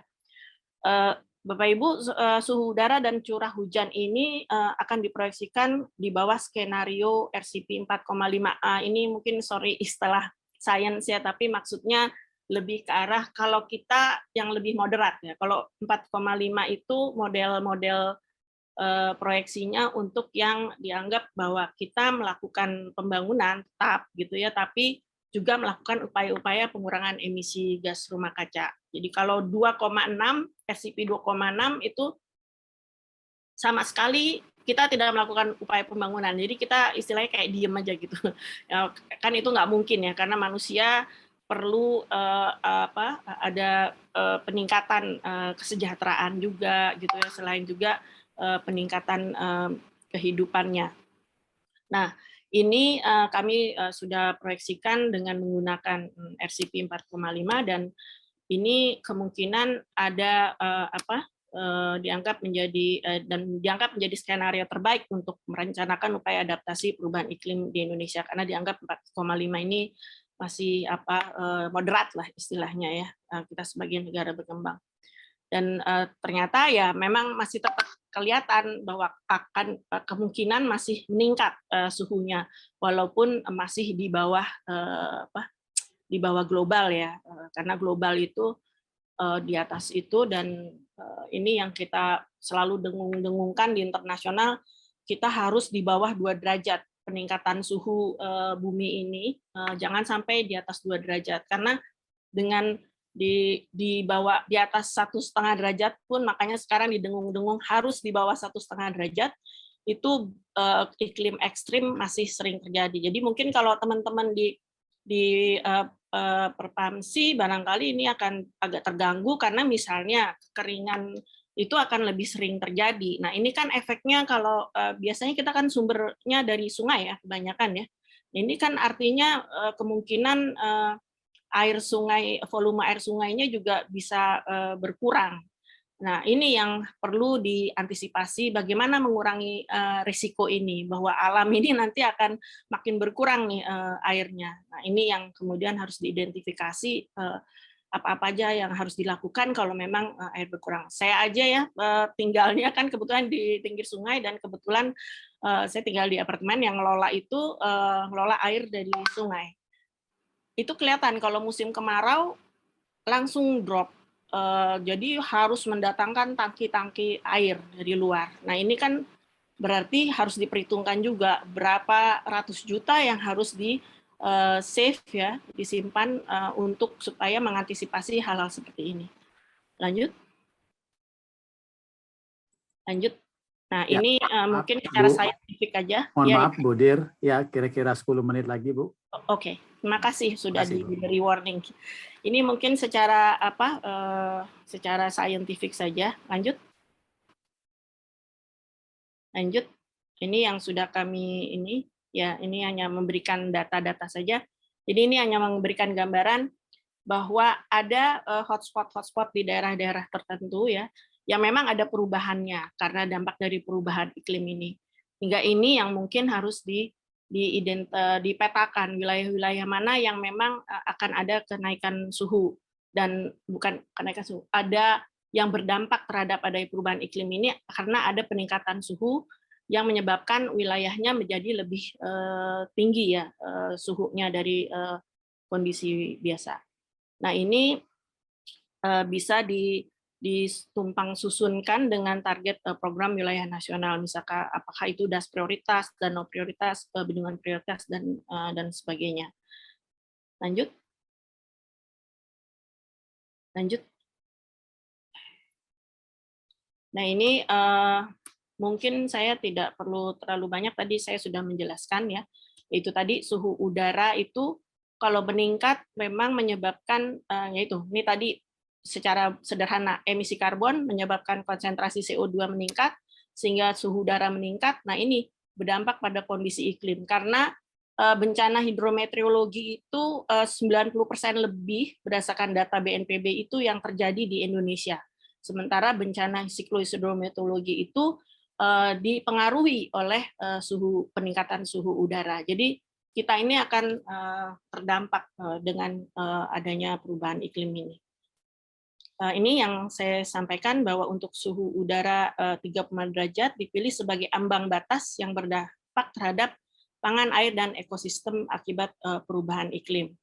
Bapak Ibu, suhu udara dan curah hujan ini akan diproyeksikan di bawah skenario RCP 4,5A. Ini mungkin istilah sains ya, tapi maksudnya lebih ke arah kalau kita yang lebih moderat ya. Kalau 4,5 itu model-model proyeksinya untuk yang dianggap bahwa kita melakukan pembangunan tetap gitu ya, tapi juga melakukan upaya-upaya pengurangan emisi gas rumah kaca. Jadi kalau 2,6, RCP 2,6 itu sama sekali kita tidak melakukan upaya pembangunan. Jadi kita istilahnya kayak diem aja gitu. Ya, kan itu nggak mungkin ya, karena manusia perlu ada peningkatan kesejahteraan juga gitu ya, selain juga peningkatan kehidupannya. Nah, ini kami sudah proyeksikan dengan menggunakan RCP 4,5 dan ini kemungkinan ada dianggap menjadi skenario terbaik untuk merencanakan upaya adaptasi perubahan iklim di Indonesia, karena dianggap 4,5 ini masih moderat lah istilahnya ya, kita sebagai negara berkembang. Dan ternyata ya memang masih tetap kelihatan bahwa akan kemungkinan masih meningkat suhunya, walaupun masih di bawah global ya, karena global itu di atas itu, dan ini yang kita selalu dengung-dengungkan di internasional, kita harus di bawah 2 derajat peningkatan suhu bumi ini, jangan sampai di atas 2 derajat, karena dengan di bawah di atas 1,5 derajat pun, makanya sekarang didengung-dengung harus di bawah 1,5 derajat, itu iklim ekstrim masih sering terjadi. Jadi mungkin kalau teman-teman di Perpamsi barangkali ini akan agak terganggu karena misalnya kekeringan itu akan lebih sering terjadi. Nah, ini kan efeknya kalau biasanya kita kan sumbernya dari sungai ya kebanyakan ya. Ini kan artinya kemungkinan volume air sungainya juga bisa berkurang. Nah, ini yang perlu diantisipasi, bagaimana mengurangi risiko ini, bahwa alam ini nanti akan makin berkurang nih airnya. Nah, ini yang kemudian harus diidentifikasi apa-apa aja yang harus dilakukan kalau memang air berkurang. Saya aja ya tinggalnya kan kebetulan di pinggir sungai, dan kebetulan saya tinggal di apartemen yang ngelola air dari sungai. Itu kelihatan kalau musim kemarau langsung drop. Jadi harus mendatangkan tangki-tangki air dari luar. Nah, ini kan berarti harus diperhitungkan juga berapa ratus juta yang harus di save ya, disimpan untuk supaya mengantisipasi hal-hal seperti ini. Lanjut. Nah, ya, ini mungkin secara saintifik aja. Mohon maaf, Bu Dir. Ya, kira-kira 10 menit lagi, Bu. Oke, terima kasih sudah diberi warning. Ini mungkin secara secara saintifik saja. Lanjut. Ini yang sudah kami ini hanya memberikan data-data saja. Jadi ini hanya memberikan gambaran bahwa ada hotspot di daerah-daerah tertentu ya, yang memang ada perubahannya karena dampak dari perubahan iklim ini. Hingga ini yang mungkin harus dipetakan wilayah-wilayah mana yang memang akan ada kenaikan suhu, dan bukan kenaikan suhu, ada yang berdampak terhadap adanya perubahan iklim ini karena ada peningkatan suhu yang menyebabkan wilayahnya menjadi lebih tinggi ya suhunya dari kondisi biasa. Nah, ini bisa ditumpang susunkan dengan target program wilayah nasional, misalkan apakah itu DAS prioritas, danau prioritas, bendungan prioritas, dan sebagainya. Lanjut. Nah, ini mungkin saya tidak perlu terlalu banyak, tadi saya sudah menjelaskan ya, itu tadi suhu udara itu kalau meningkat memang menyebabkan yaitu ini tadi secara sederhana, emisi karbon menyebabkan konsentrasi CO2 meningkat, sehingga suhu udara meningkat. Nah, ini berdampak pada kondisi iklim. Karena bencana hidrometeorologi itu 90% lebih berdasarkan data BNPB itu yang terjadi di Indonesia. Sementara bencana siklus hidrometeorologi itu dipengaruhi oleh peningkatan suhu udara. Jadi kita ini akan terdampak dengan adanya perubahan iklim ini. Ini yang saya sampaikan bahwa untuk suhu udara 3,5 derajat dipilih sebagai ambang batas yang berdampak terhadap pangan, air, dan ekosistem akibat perubahan iklim.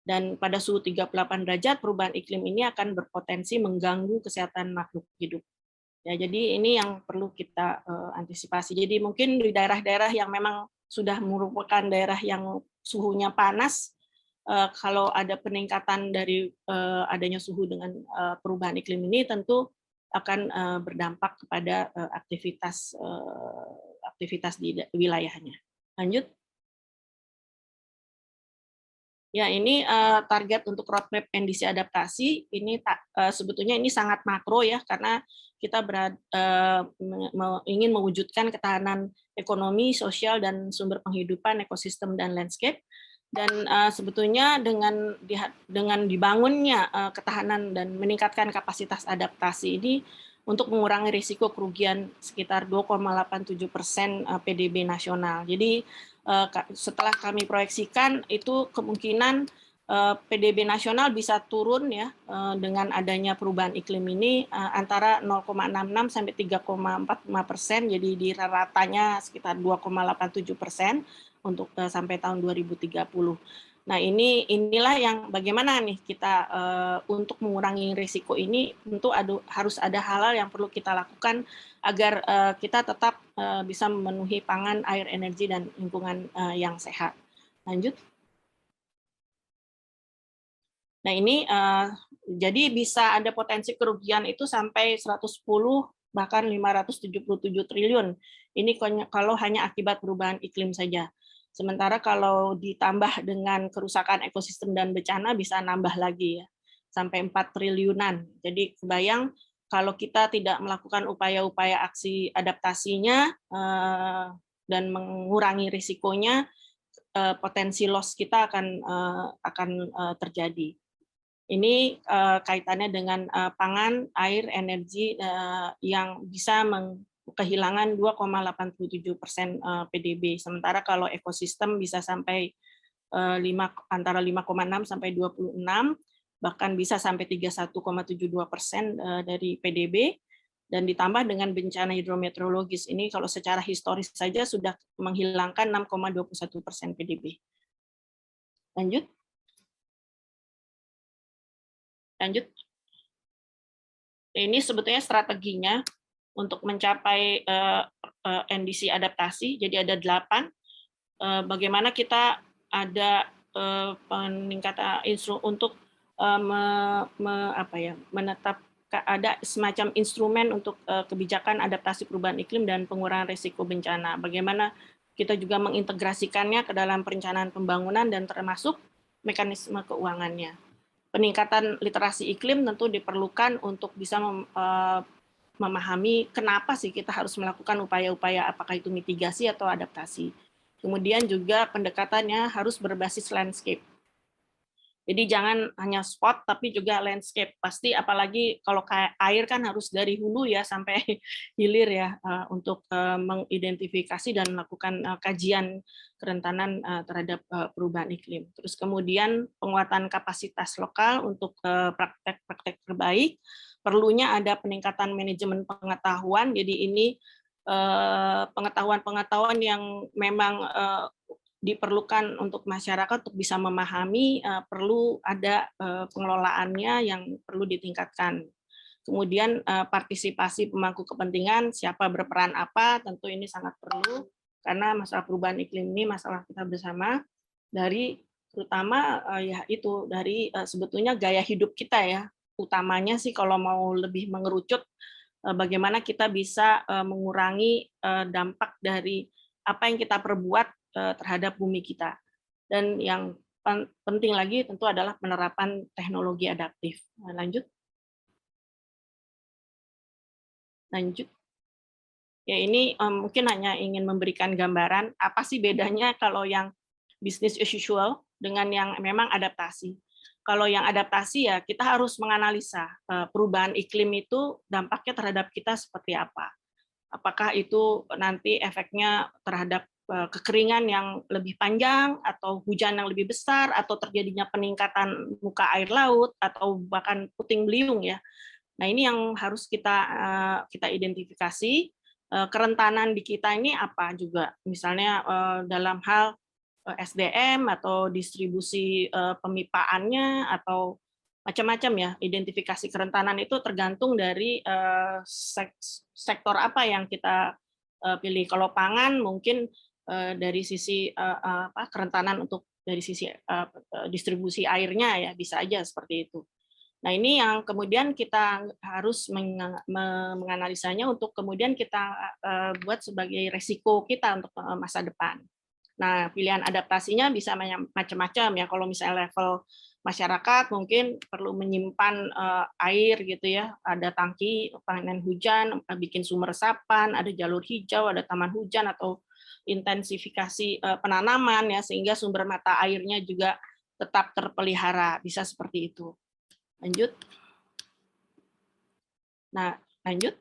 Dan pada suhu 38 derajat, perubahan iklim ini akan berpotensi mengganggu kesehatan makhluk hidup. Ya, jadi ini yang perlu kita antisipasi. Jadi mungkin di daerah-daerah yang memang sudah merupakan daerah yang suhunya panas, kalau ada peningkatan dari adanya suhu dengan perubahan iklim ini tentu akan berdampak kepada aktivitas di wilayahnya. Lanjut. Ya, ini target untuk roadmap NDC adaptasi. Ini sebetulnya ini sangat makro ya, karena kita ingin mewujudkan ketahanan ekonomi, sosial, dan sumber penghidupan, ekosistem, dan landscape. Dan sebetulnya dengan dibangunnya ketahanan dan meningkatkan kapasitas adaptasi ini untuk mengurangi risiko kerugian sekitar 2,87% PDB nasional. Jadi setelah kami proyeksikan itu kemungkinan PDB nasional bisa turun ya dengan adanya perubahan iklim ini antara 0,66 sampai 3,45%, jadi di ratanya sekitar 2,87% untuk sampai tahun 2030. Nah, inilah yang bagaimana nih kita untuk mengurangi risiko ini, tentu harus ada hal-hal yang perlu kita lakukan agar kita tetap bisa memenuhi pangan, air, energi, dan lingkungan yang sehat. Lanjut. Nah, ini jadi bisa ada potensi kerugian itu sampai 110 bahkan 577 triliun. Ini kalau hanya akibat perubahan iklim saja. Sementara kalau ditambah dengan kerusakan ekosistem dan bencana bisa nambah lagi ya, sampai 4 triliunan. Jadi kebayang kalau kita tidak melakukan upaya-upaya aksi adaptasinya dan mengurangi risikonya, potensi loss kita akan terjadi. Ini kaitannya dengan pangan, air, energi yang bisa kehilangan 2,87% PDB. Sementara kalau ekosistem bisa sampai antara 5,6 sampai 26, bahkan bisa sampai 31,72% dari PDB, dan ditambah dengan bencana hidrometeorologis ini kalau secara historis saja sudah menghilangkan 6,21% PDB. Lanjut. Ini sebetulnya strateginya untuk mencapai NDC adaptasi. Jadi ada 8. Bagaimana kita ada peningkatan untuk menetap ada semacam instrumen untuk kebijakan adaptasi perubahan iklim dan pengurangan risiko bencana. Bagaimana kita juga mengintegrasikannya ke dalam perencanaan pembangunan dan termasuk mekanisme keuangannya. Peningkatan literasi iklim tentu diperlukan untuk bisa memahami kenapa sih kita harus melakukan upaya-upaya, apakah itu mitigasi atau adaptasi. Kemudian juga pendekatannya harus berbasis landscape. Jadi jangan hanya spot tapi juga landscape. Pasti apalagi kalau air kan harus dari hulu ya sampai hilir ya untuk mengidentifikasi dan melakukan kajian kerentanan terhadap perubahan iklim. Terus kemudian penguatan kapasitas lokal untuk praktek-praktek terbaik. Perlunya ada peningkatan manajemen pengetahuan. Jadi ini pengetahuan-pengetahuan yang memang diperlukan untuk masyarakat untuk bisa memahami, perlu ada pengelolaannya yang perlu ditingkatkan. Kemudian partisipasi pemangku kepentingan, siapa berperan apa, tentu ini sangat perlu karena masalah perubahan iklim ini masalah kita bersama, dari terutama ya itu dari sebetulnya gaya hidup kita ya, utamanya sih kalau mau lebih mengerucut bagaimana kita bisa mengurangi dampak dari apa yang kita perbuat terhadap bumi kita. Dan yang penting lagi tentu adalah penerapan teknologi adaptif. Lanjut. Ya, ini mungkin hanya ingin memberikan gambaran apa sih bedanya kalau yang business as usual dengan yang memang adaptasi. Kalau yang adaptasi ya kita harus menganalisa perubahan iklim itu dampaknya terhadap kita seperti apa. Apakah itu nanti efeknya terhadap kekeringan yang lebih panjang, atau hujan yang lebih besar, atau terjadinya peningkatan muka air laut, atau bahkan puting beliung ya. Nah ini yang harus kita identifikasi kerentanan di kita ini apa juga. Misalnya dalam hal SDM atau distribusi pemipaannya atau macam-macam ya. Identifikasi kerentanan itu tergantung dari sektor apa yang kita pilih. Kalau pangan mungkin dari sisi kerentanan untuk dari sisi distribusi airnya ya bisa aja seperti itu. Nah, ini yang kemudian kita harus menganalisanya untuk kemudian kita buat sebagai resiko kita untuk masa depan. Nah, pilihan adaptasinya bisa macam-macam ya. Kalau misalnya level masyarakat mungkin perlu menyimpan air gitu ya. Ada tangki panen hujan, bikin sumber resapan, ada jalur hijau, ada taman hujan atau intensifikasi penanaman ya sehingga sumber mata airnya juga tetap terpelihara. Bisa seperti itu. Lanjut. Nah, lanjut.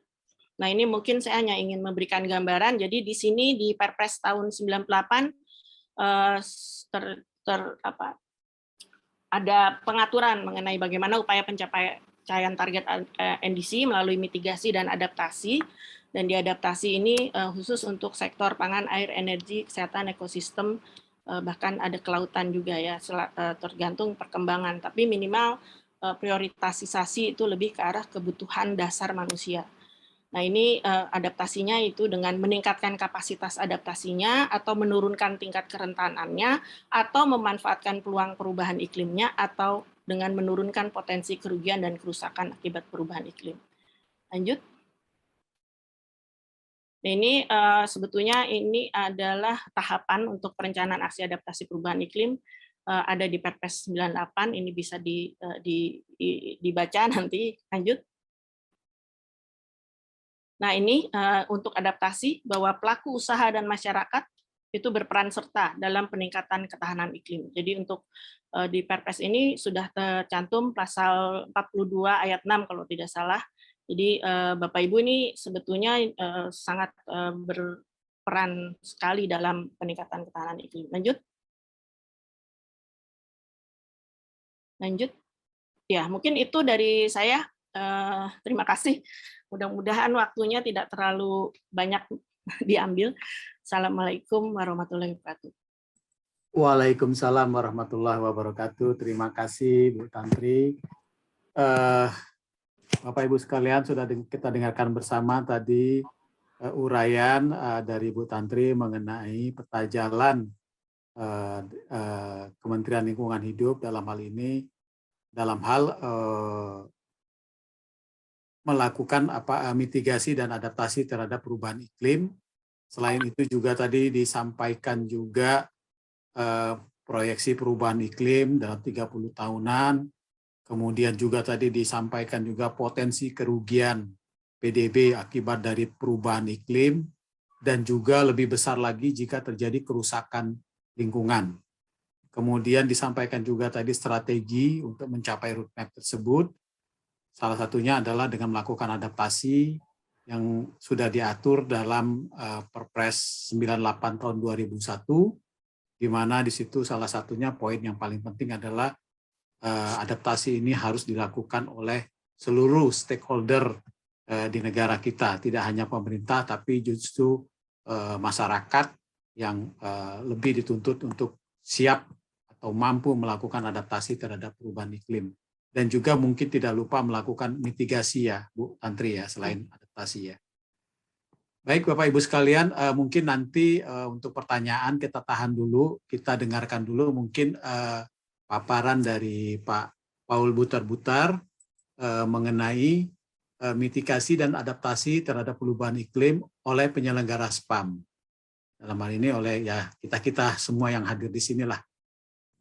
Nah, ini mungkin saya hanya ingin memberikan gambaran. Jadi di sini di Perpres tahun 98 ada pengaturan mengenai bagaimana upaya pencapaian target NDC melalui mitigasi dan adaptasi. Dan di adaptasi ini khusus untuk sektor pangan, air, energi, kesehatan, ekosistem, bahkan ada kelautan juga ya, tergantung perkembangan. Tapi minimal prioritasisasi itu lebih ke arah kebutuhan dasar manusia. Nah, ini adaptasinya itu dengan meningkatkan kapasitas adaptasinya atau menurunkan tingkat kerentanannya atau memanfaatkan peluang perubahan iklimnya atau dengan menurunkan potensi kerugian dan kerusakan akibat perubahan iklim. Lanjut. Nah, ini sebetulnya ini adalah tahapan untuk perencanaan aksi adaptasi perubahan iklim ada di Perpres 98, ini bisa dibaca nanti. Lanjut. Nah, ini untuk adaptasi bahwa pelaku usaha dan masyarakat itu berperan serta dalam peningkatan ketahanan iklim. Jadi untuk di Perpres ini sudah tercantum pasal 42 ayat 6 kalau tidak salah. Jadi Bapak Ibu ini sebetulnya sangat berperan sekali dalam peningkatan ketahanan iklim. Lanjut. Lanjut. Ya, mungkin itu dari saya. Terima kasih. Mudah-mudahan waktunya tidak terlalu banyak diambil. Assalamualaikum warahmatullahi wabarakatuh. Waalaikumsalam warahmatullahi wabarakatuh. Terima kasih Bu Tantri. Bapak Ibu sekalian, sudah kita dengarkan bersama tadi uraian dari Bu Tantri mengenai peta jalan Kementerian Lingkungan Hidup dalam hal ini dalam hal melakukan mitigasi dan adaptasi terhadap perubahan iklim. Selain itu juga tadi disampaikan juga proyeksi perubahan iklim dalam 30 tahunan. Kemudian juga tadi disampaikan juga potensi kerugian PDB akibat dari perubahan iklim dan juga lebih besar lagi jika terjadi kerusakan lingkungan. Kemudian disampaikan juga tadi strategi untuk mencapai roadmap tersebut. Salah satunya adalah dengan melakukan adaptasi yang sudah diatur dalam Perpres 98 tahun 2001, di mana di situ salah satunya poin yang paling penting adalah adaptasi ini harus dilakukan oleh seluruh stakeholder di negara kita, tidak hanya pemerintah, tapi justru masyarakat yang lebih dituntut untuk siap atau mampu melakukan adaptasi terhadap perubahan iklim. Dan juga mungkin tidak lupa melakukan mitigasi ya, Bu Tantri ya, selain adaptasi ya. Baik Bapak Ibu sekalian, mungkin nanti untuk pertanyaan kita tahan dulu, kita dengarkan dulu mungkin paparan dari Pak Paul Butar-Butar mengenai mitigasi dan adaptasi terhadap perubahan iklim oleh penyelenggara SPAM. Dalam hal ini oleh ya kita semua yang hadir di sinilah.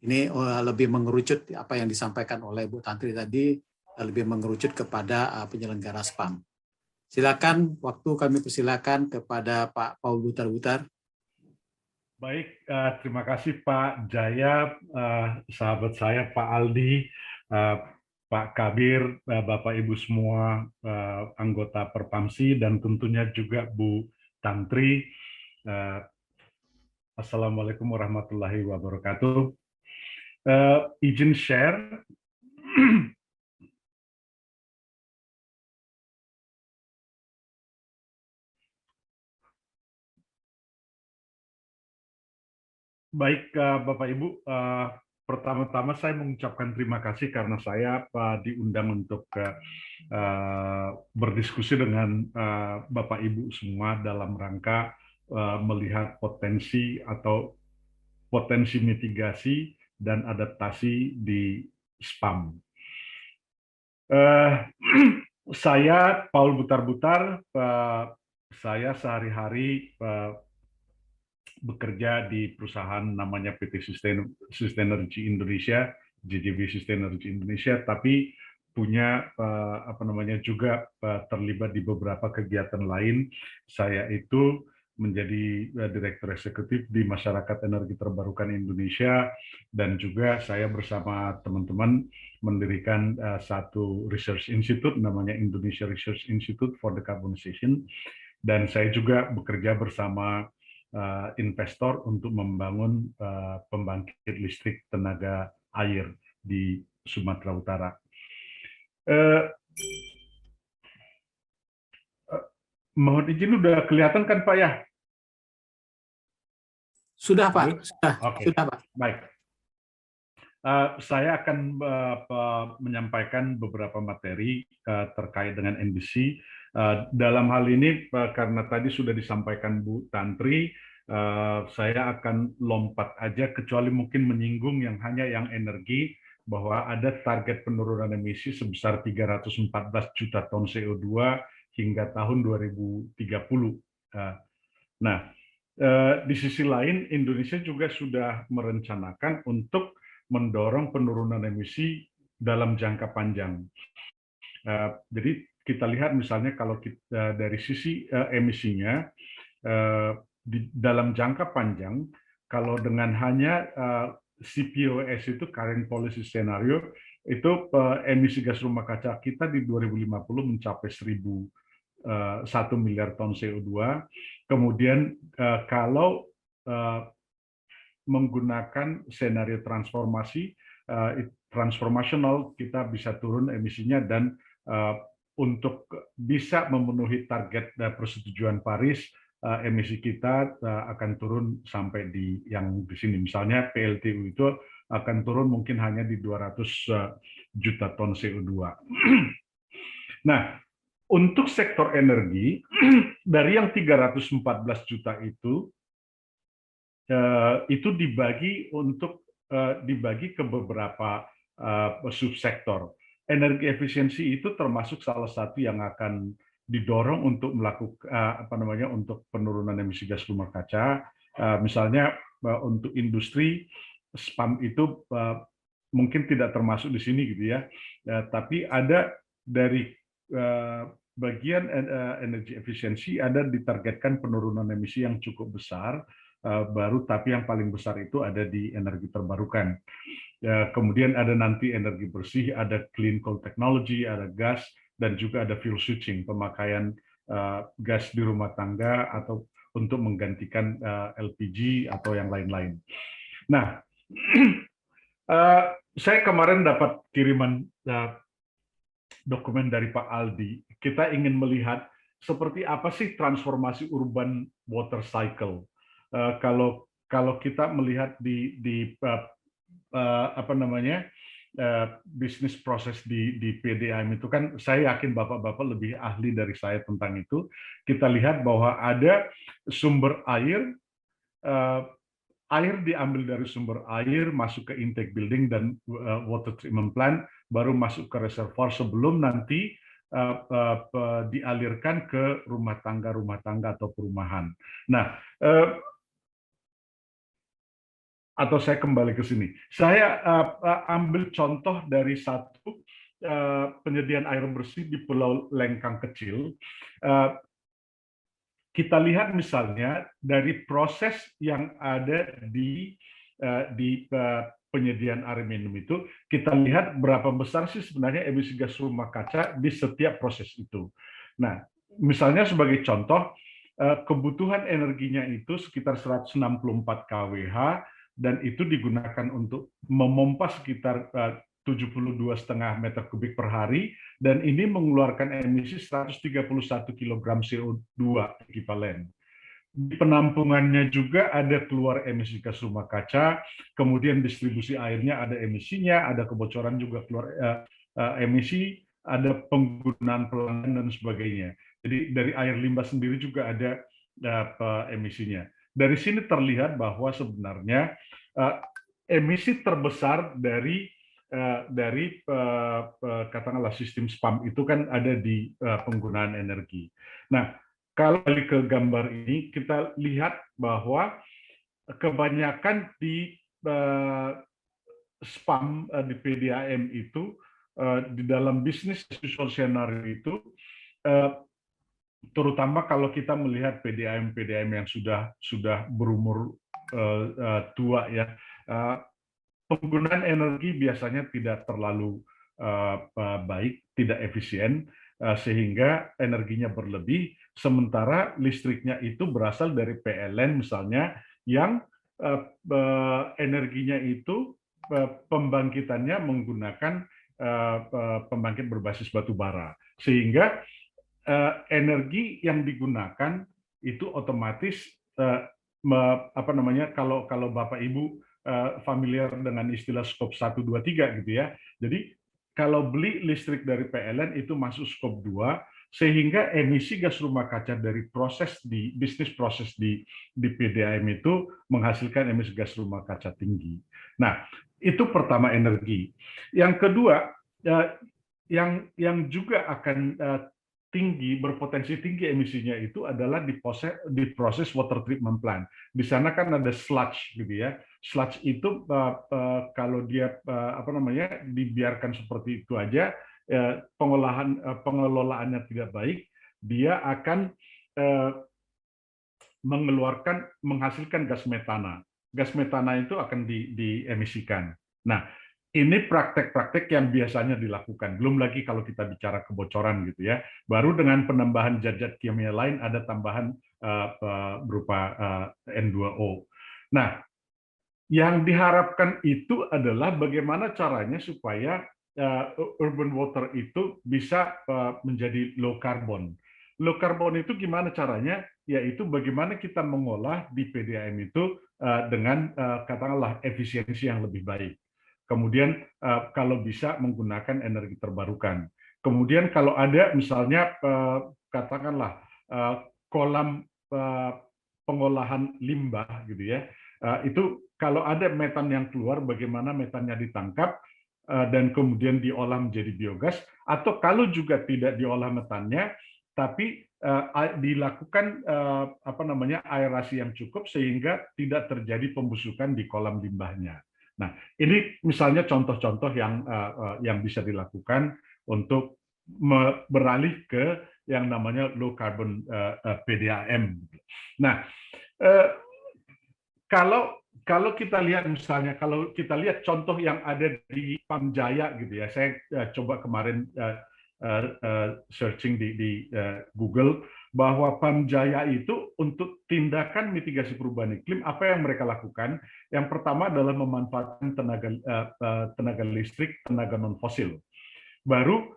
Ini lebih mengerucut apa yang disampaikan oleh Bu Tantri tadi, lebih mengerucut kepada penyelenggara SPAM. Silakan, waktu kami persilakan kepada Pak Paul Butar-Butar. Baik, terima kasih Pak Jaya, sahabat saya Pak Aldi, Pak Kabir, Bapak Ibu semua anggota Perpamsi, dan tentunya juga Bu Tantri. Assalamualaikum warahmatullahi wabarakatuh. Izin share. Baik, Bapak Ibu, pertama-tama saya mengucapkan terima kasih karena saya diundang untuk berdiskusi dengan Bapak Ibu semua dalam rangka melihat potensi atau potensi mitigasi dan adaptasi di spam. Saya Paul Butar-Butar, saya sehari-hari bekerja di perusahaan namanya PT Sustainrgy Indonesia, JDB Sustainrgy Indonesia, tapi punya juga terlibat di beberapa kegiatan lain. Saya itu menjadi Direktur Eksekutif di Masyarakat Energi Terbarukan Indonesia, dan juga saya bersama teman-teman mendirikan satu research institute namanya Indonesia Research Institute for Decarbonization, dan saya juga bekerja bersama investor untuk membangun pembangkit listrik tenaga air di Sumatera Utara. Mohon izin, udah kelihatan kan Pak ya? Sudah Pak, sudah Pak. Baik. Saya akan menyampaikan beberapa materi terkait dengan NDC. Dalam hal ini, karena tadi sudah disampaikan Bu Tantri, saya akan lompat aja, kecuali mungkin menyinggung hanya yang energi, bahwa ada target penurunan emisi sebesar 314 juta ton CO2 hingga tahun 2030. Nah, di sisi lain, Indonesia juga sudah merencanakan untuk mendorong penurunan emisi dalam jangka panjang. Jadi kita lihat misalnya kalau kita dari sisi emisinya, dalam jangka panjang, kalau dengan hanya CPOS itu current policy scenario, itu emisi gas rumah kaca kita di 2050 mencapai 1 miliar ton CO2. Kemudian kalau menggunakan senario transformasional, kita bisa turun emisinya, dan untuk bisa memenuhi target persetujuan Paris, emisi kita akan turun sampai di yang di sini. Misalnya PLTU itu akan turun mungkin hanya di 200 juta ton CO2. Nah, untuk sektor energi, dari yang 314 juta itu dibagi ke beberapa subsektor. Energi efisiensi itu termasuk salah satu yang akan didorong untuk melakukan untuk penurunan emisi gas rumah kaca. Misalnya untuk industri, spam itu mungkin tidak termasuk di sini gitu ya. Tapi ada dari bagian energi efisiensi, ada ditargetkan penurunan emisi yang cukup besar baru, tapi yang paling besar itu ada di energi terbarukan. Kemudian ada nanti energi bersih, ada clean coal technology, ada gas, dan juga ada fuel switching, pemakaian gas di rumah tangga atau untuk menggantikan LPG atau yang lain-lain. Nah, saya kemarin dapat kiriman dokumen dari Pak Aldi. Kita ingin melihat seperti apa sih transformasi urban water cycle. Kalau kita melihat di bisnis proses di PDAM itu kan, saya yakin Bapak-Bapak lebih ahli dari saya tentang itu. Kita lihat bahwa ada sumber air, air diambil dari sumber air, masuk ke intake building dan water treatment plant, baru masuk ke reservoir sebelum nanti dialirkan ke rumah tangga atau perumahan. Nah, atau saya kembali ke sini. Saya ambil contoh dari satu penyediaan air bersih di Pulau Lengkang kecil. Kita lihat misalnya dari proses yang ada di penyediaan air minum itu, kita lihat berapa besar sih sebenarnya emisi gas rumah kaca di setiap proses itu. Nah, misalnya sebagai contoh, kebutuhan energinya itu sekitar 164 kWh, dan itu digunakan untuk memompa sekitar 72,5 meter kubik per hari, dan ini mengeluarkan emisi 131 kg CO2 ekivalen. di penampungannya juga ada keluar emisi gas rumah kaca, kemudian distribusi airnya ada emisinya, ada kebocoran juga keluar emisi, ada penggunaan pelanggan dan sebagainya. Jadi dari air limbah sendiri juga ada emisinya. Dari sini terlihat bahwa sebenarnya emisi terbesar dari katakanlah sistem spam itu kan ada di penggunaan energi. Nah, kalau balik ke gambar ini, kita lihat bahwa kebanyakan di spam di PDAM itu, di dalam bisnis sosial itu, terutama kalau kita melihat PDAM yang sudah berumur tua ya, penggunaan energi biasanya tidak terlalu baik, tidak efisien, sehingga energinya berlebih, sementara listriknya itu berasal dari PLN misalnya, yang energinya itu pembangkitannya menggunakan pembangkit berbasis batu bara, sehingga energi yang digunakan itu otomatis kalau Bapak Ibu familiar dengan istilah skop 1, 2, 3 gitu ya. Jadi kalau beli listrik dari PLN itu masuk skop 2, sehingga emisi gas rumah kaca dari bisnis proses di PDAM itu menghasilkan emisi gas rumah kaca tinggi. Nah, itu pertama energi. Yang kedua, yang juga akan berpotensi tinggi emisinya itu adalah di proses water treatment plant. Di sana kan ada sludge gitu ya. Sludge itu kalau dia dibiarkan seperti itu aja, pengelolaannya tidak baik, dia akan menghasilkan gas metana. Gas metana itu akan diemisikan. Nah, ini praktek-praktek yang biasanya dilakukan. Belum lagi kalau kita bicara kebocoran gitu ya. Baru dengan penambahan zat-zat kimia lain ada tambahan berupa N2O. Nah, yang diharapkan itu adalah bagaimana caranya supaya urban water itu bisa menjadi low carbon. Low carbon itu gimana caranya? Yaitu bagaimana kita mengolah di PDAM itu dengan katakanlah efisiensi yang lebih baik. Kemudian kalau bisa menggunakan energi terbarukan. Kemudian kalau ada misalnya katakanlah kolam pengolahan limbah gitu ya, itu kalau ada metan yang keluar, bagaimana metannya ditangkap dan kemudian diolah menjadi biogas, atau kalau juga tidak diolah metannya, tapi dilakukan aerasi yang cukup sehingga tidak terjadi pembusukan di kolam limbahnya. Nah, ini misalnya contoh-contoh yang bisa dilakukan untuk beralih ke yang namanya low carbon PDAM. Nah, kalau kita lihat misalnya, kalau kita lihat contoh yang ada di Pamjaya gitu ya, saya coba kemarin searching di Google, bahwa Pamjaya itu untuk tindakan mitigasi perubahan iklim, apa yang mereka lakukan? Yang pertama adalah memanfaatkan tenaga listrik, tenaga non-fosil. Baru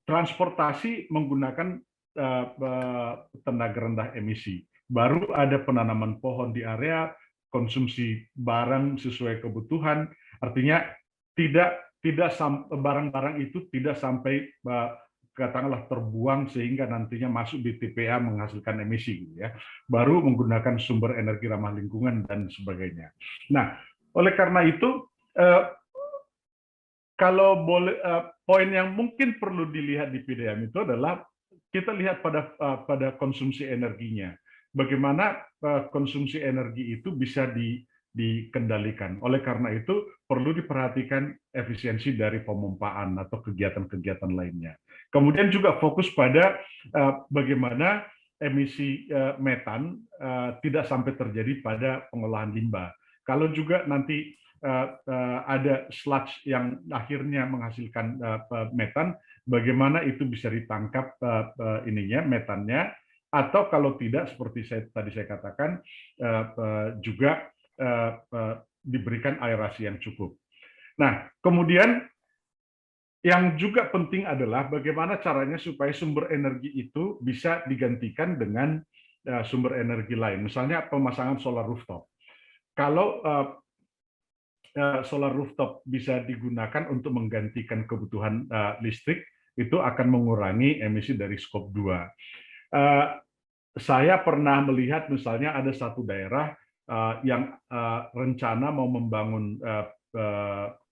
transportasi menggunakan tenaga rendah emisi. Baru ada penanaman pohon di area, konsumsi barang sesuai kebutuhan, artinya barang-barang itu tidak sampai katakanlah terbuang sehingga nantinya masuk di TPA menghasilkan emisi gitu ya. Baru menggunakan sumber energi ramah lingkungan dan sebagainya. Nah, oleh karena itu kalau boleh poin yang mungkin perlu dilihat di PDAM itu adalah kita lihat pada konsumsi energinya. Bagaimana konsumsi energi itu bisa dikendalikan. Oleh karena itu perlu diperhatikan efisiensi dari pemompaan atau kegiatan-kegiatan lainnya. Kemudian juga fokus pada bagaimana emisi metan tidak sampai terjadi pada pengolahan limbah. Kalau juga nanti ada sludge yang akhirnya menghasilkan metan, bagaimana itu bisa ditangkap metannya, atau kalau tidak seperti tadi saya katakan juga diberikan aerasi yang cukup. Nah, kemudian yang juga penting adalah bagaimana caranya supaya sumber energi itu bisa digantikan dengan sumber energi lain, misalnya pemasangan solar rooftop. Kalau solar rooftop bisa digunakan untuk menggantikan kebutuhan listrik, itu akan mengurangi emisi dari skop 2. Saya pernah melihat misalnya ada satu daerah yang rencana mau membangun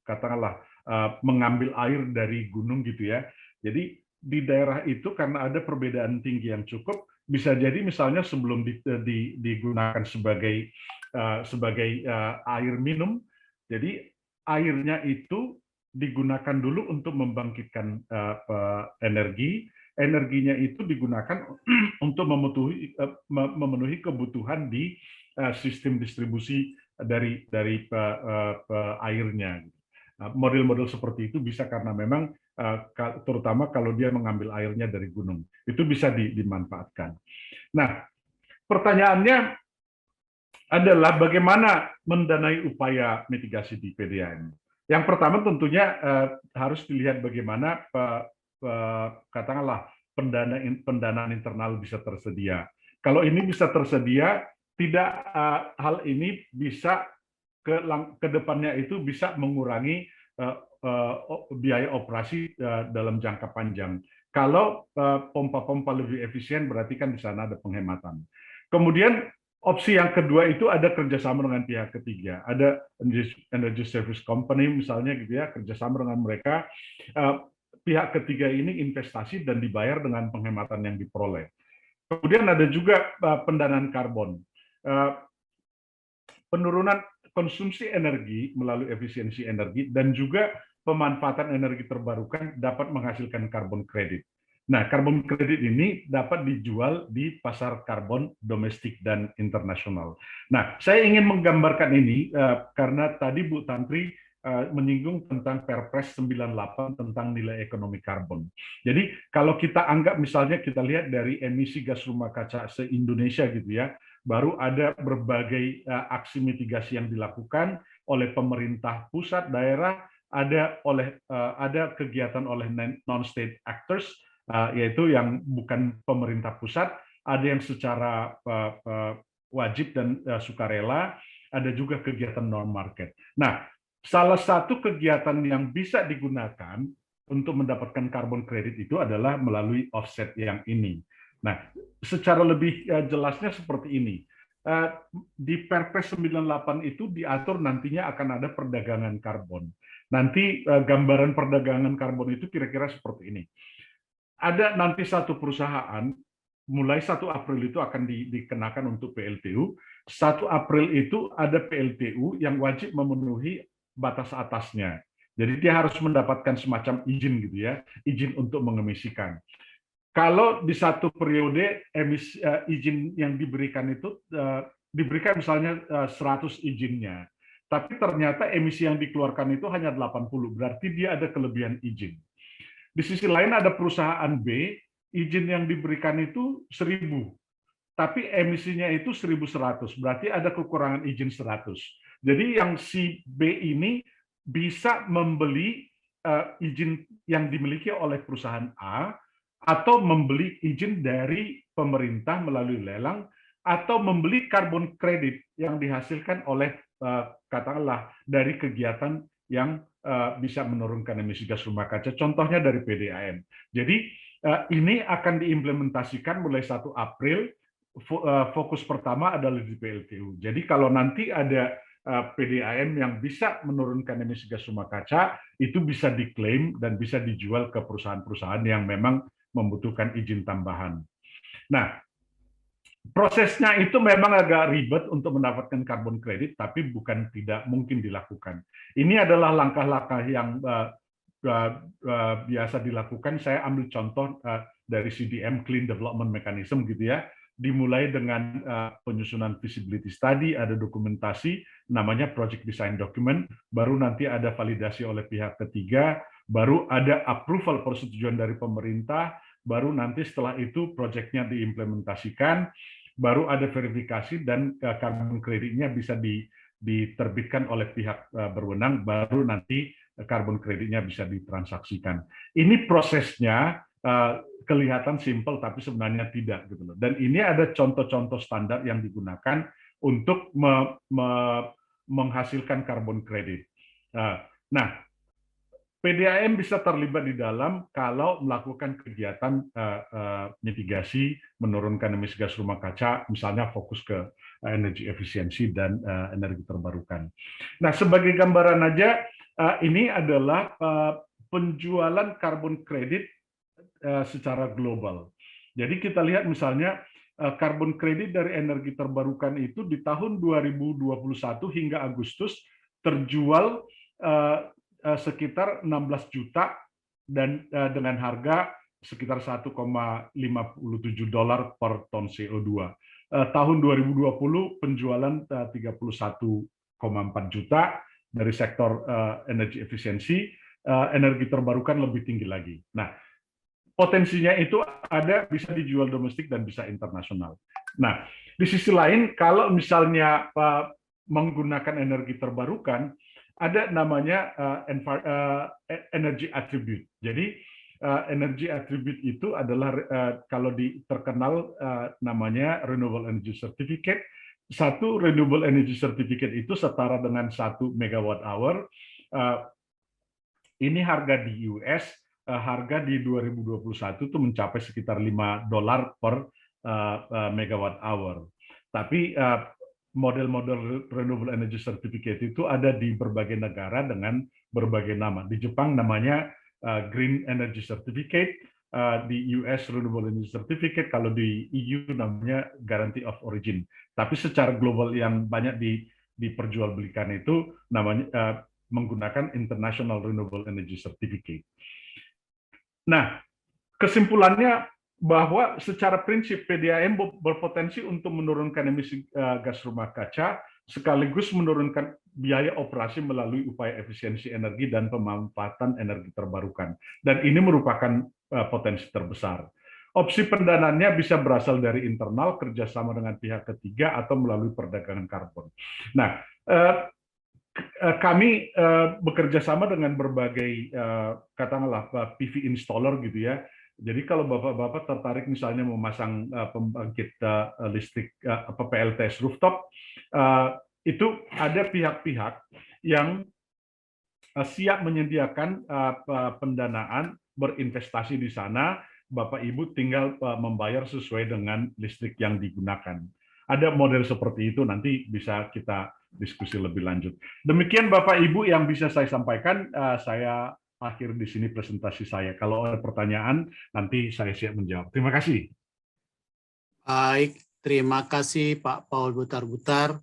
katakanlah mengambil air dari gunung gitu ya. Jadi di daerah itu karena ada perbedaan tinggi yang cukup, bisa jadi misalnya sebelum digunakan sebagai air minum, jadi airnya itu digunakan dulu untuk membangkitkan energi, energinya itu digunakan untuk memenuhi kebutuhan di sistem distribusi dari airnya. Model-model seperti itu bisa karena memang terutama kalau dia mengambil airnya dari gunung, itu bisa dimanfaatkan. Nah, pertanyaannya adalah bagaimana mendanai upaya mitigasi di PDAM. Yang pertama tentunya harus dilihat bagaimana katakanlah pendanaan internal bisa tersedia. Kalau ini bisa tersedia, tidak hal ini bisa ke depannya itu bisa mengurangi biaya operasi dalam jangka panjang. Kalau pompa-pompa lebih efisien, berarti kan di sana ada penghematan. Kemudian opsi yang kedua itu ada kerjasama dengan pihak ketiga, ada energy service company misalnya gitu ya, kerjasama dengan mereka. Pihak ketiga ini investasi dan dibayar dengan penghematan yang diperoleh. Kemudian ada juga pendanaan karbon, penurunan konsumsi energi melalui efisiensi energi dan juga pemanfaatan energi terbarukan dapat menghasilkan karbon kredit. Nah, karbon kredit ini dapat dijual di pasar karbon domestik dan internasional. Nah, saya ingin menggambarkan ini karena tadi Bu Tantri menyinggung tentang Perpres 98 tentang nilai ekonomi karbon. Jadi, kalau kita anggap misalnya kita lihat dari emisi gas rumah kaca se-Indonesia gitu ya, baru ada berbagai aksi mitigasi yang dilakukan oleh pemerintah pusat, daerah, ada kegiatan oleh non-state actors, yaitu yang bukan pemerintah pusat, ada yang secara wajib dan sukarela, ada juga kegiatan non-market. Nah, salah satu kegiatan yang bisa digunakan untuk mendapatkan karbon kredit itu adalah melalui offset yang ini. Nah, secara lebih jelasnya seperti ini. Di Perpres 98 itu diatur nantinya akan ada perdagangan karbon. Nanti gambaran perdagangan karbon itu kira-kira seperti ini. Ada nanti satu perusahaan, mulai 1 April itu akan dikenakan untuk PLTU. 1 April itu ada PLTU yang wajib memenuhi batas atasnya. Jadi dia harus mendapatkan semacam izin gitu ya, izin untuk mengemisikan. Kalau di satu periode izin yang diberikan itu diberikan misalnya 100 izinnya, tapi ternyata emisi yang dikeluarkan itu hanya 80, berarti dia ada kelebihan izin. Di sisi lain ada perusahaan B, izin yang diberikan itu 1000, tapi emisinya itu 1100, berarti ada kekurangan izin 100. Jadi yang si B ini bisa membeli izin yang dimiliki oleh perusahaan A, atau membeli izin dari pemerintah melalui lelang, atau membeli karbon kredit yang dihasilkan oleh katakanlah dari kegiatan yang bisa menurunkan emisi gas rumah kaca, contohnya dari PDAM. Jadi ini akan diimplementasikan mulai 1 April, fokus pertama adalah di PLTU. Jadi kalau nanti ada PDAM yang bisa menurunkan emisi gas rumah kaca, itu bisa diklaim dan bisa dijual ke perusahaan-perusahaan yang memang membutuhkan izin tambahan. Nah, prosesnya itu memang agak ribet untuk mendapatkan karbon kredit, tapi bukan tidak mungkin dilakukan. Ini adalah langkah-langkah yang biasa dilakukan. Saya ambil contoh dari CDM, Clean Development Mechanism gitu ya. Dimulai dengan penyusunan feasibility study, ada dokumentasi, namanya project design document, baru nanti ada validasi oleh pihak ketiga, baru ada approval persetujuan dari pemerintah, baru nanti setelah itu proyeknya diimplementasikan, baru ada verifikasi dan karbon kreditnya bisa diterbitkan oleh pihak berwenang, baru nanti karbon kreditnya bisa ditransaksikan. Ini prosesnya kelihatan simple tapi sebenarnya tidak gitu loh. Dan ini ada contoh-contoh standar yang digunakan untuk menghasilkan carbon credit. Nah, PDAM bisa terlibat di dalam kalau melakukan kegiatan mitigasi, menurunkan emisi gas rumah kaca, misalnya fokus ke energi efisiensi dan energi terbarukan. Nah, sebagai gambaran aja, ini adalah penjualan carbon credit secara global. Jadi kita lihat misalnya carbon credit dari energi terbarukan itu di tahun 2021 hingga Agustus terjual sekitar 16 juta dan dengan harga sekitar 1,57 dolar per ton CO2. Tahun 2020 penjualan 31,4 juta dari sektor energi efisiensi, energi terbarukan lebih tinggi lagi. Nah, potensinya itu ada, bisa dijual domestik dan bisa internasional. Nah, di sisi lain kalau misalnya menggunakan energi terbarukan, ada namanya energy attribute. Jadi energy attribute itu adalah kalau terkenal namanya renewable energy certificate. Satu renewable energy certificate itu setara dengan 1 megawatt hour. Ini harga di US, harga di 2021 itu mencapai sekitar 5 dolar per megawatt hour. Tapi model-model renewable energy certificate itu ada di berbagai negara dengan berbagai nama. Di Jepang namanya Green Energy Certificate, di US Renewable Energy Certificate, kalau di EU namanya Guarantee of Origin. Tapi secara global yang banyak diperjualbelikan itu namanya menggunakan International Renewable Energy Certificate. Nah, kesimpulannya bahwa secara prinsip PDAM berpotensi untuk menurunkan emisi gas rumah kaca sekaligus menurunkan biaya operasi melalui upaya efisiensi energi dan pemanfaatan energi terbarukan. Dan ini merupakan potensi terbesar. Opsi pendanaannya bisa berasal dari internal, kerjasama dengan pihak ketiga, atau melalui perdagangan karbon. Nah, kami bekerja sama dengan berbagai katakanlah PV installer gitu ya. Jadi kalau bapak-bapak tertarik misalnya memasang pembangkit listrik PLTS rooftop, itu ada pihak-pihak yang siap menyediakan pendanaan berinvestasi di sana. Bapak Ibu tinggal membayar sesuai dengan listrik yang digunakan. Ada model seperti itu, nanti bisa kita diskusi lebih lanjut. Demikian Bapak Ibu yang bisa saya sampaikan. Saya akhir di sini presentasi saya. Kalau ada pertanyaan, nanti saya siap menjawab. Terima kasih. Baik, terima kasih Pak Paul Butar-Butar.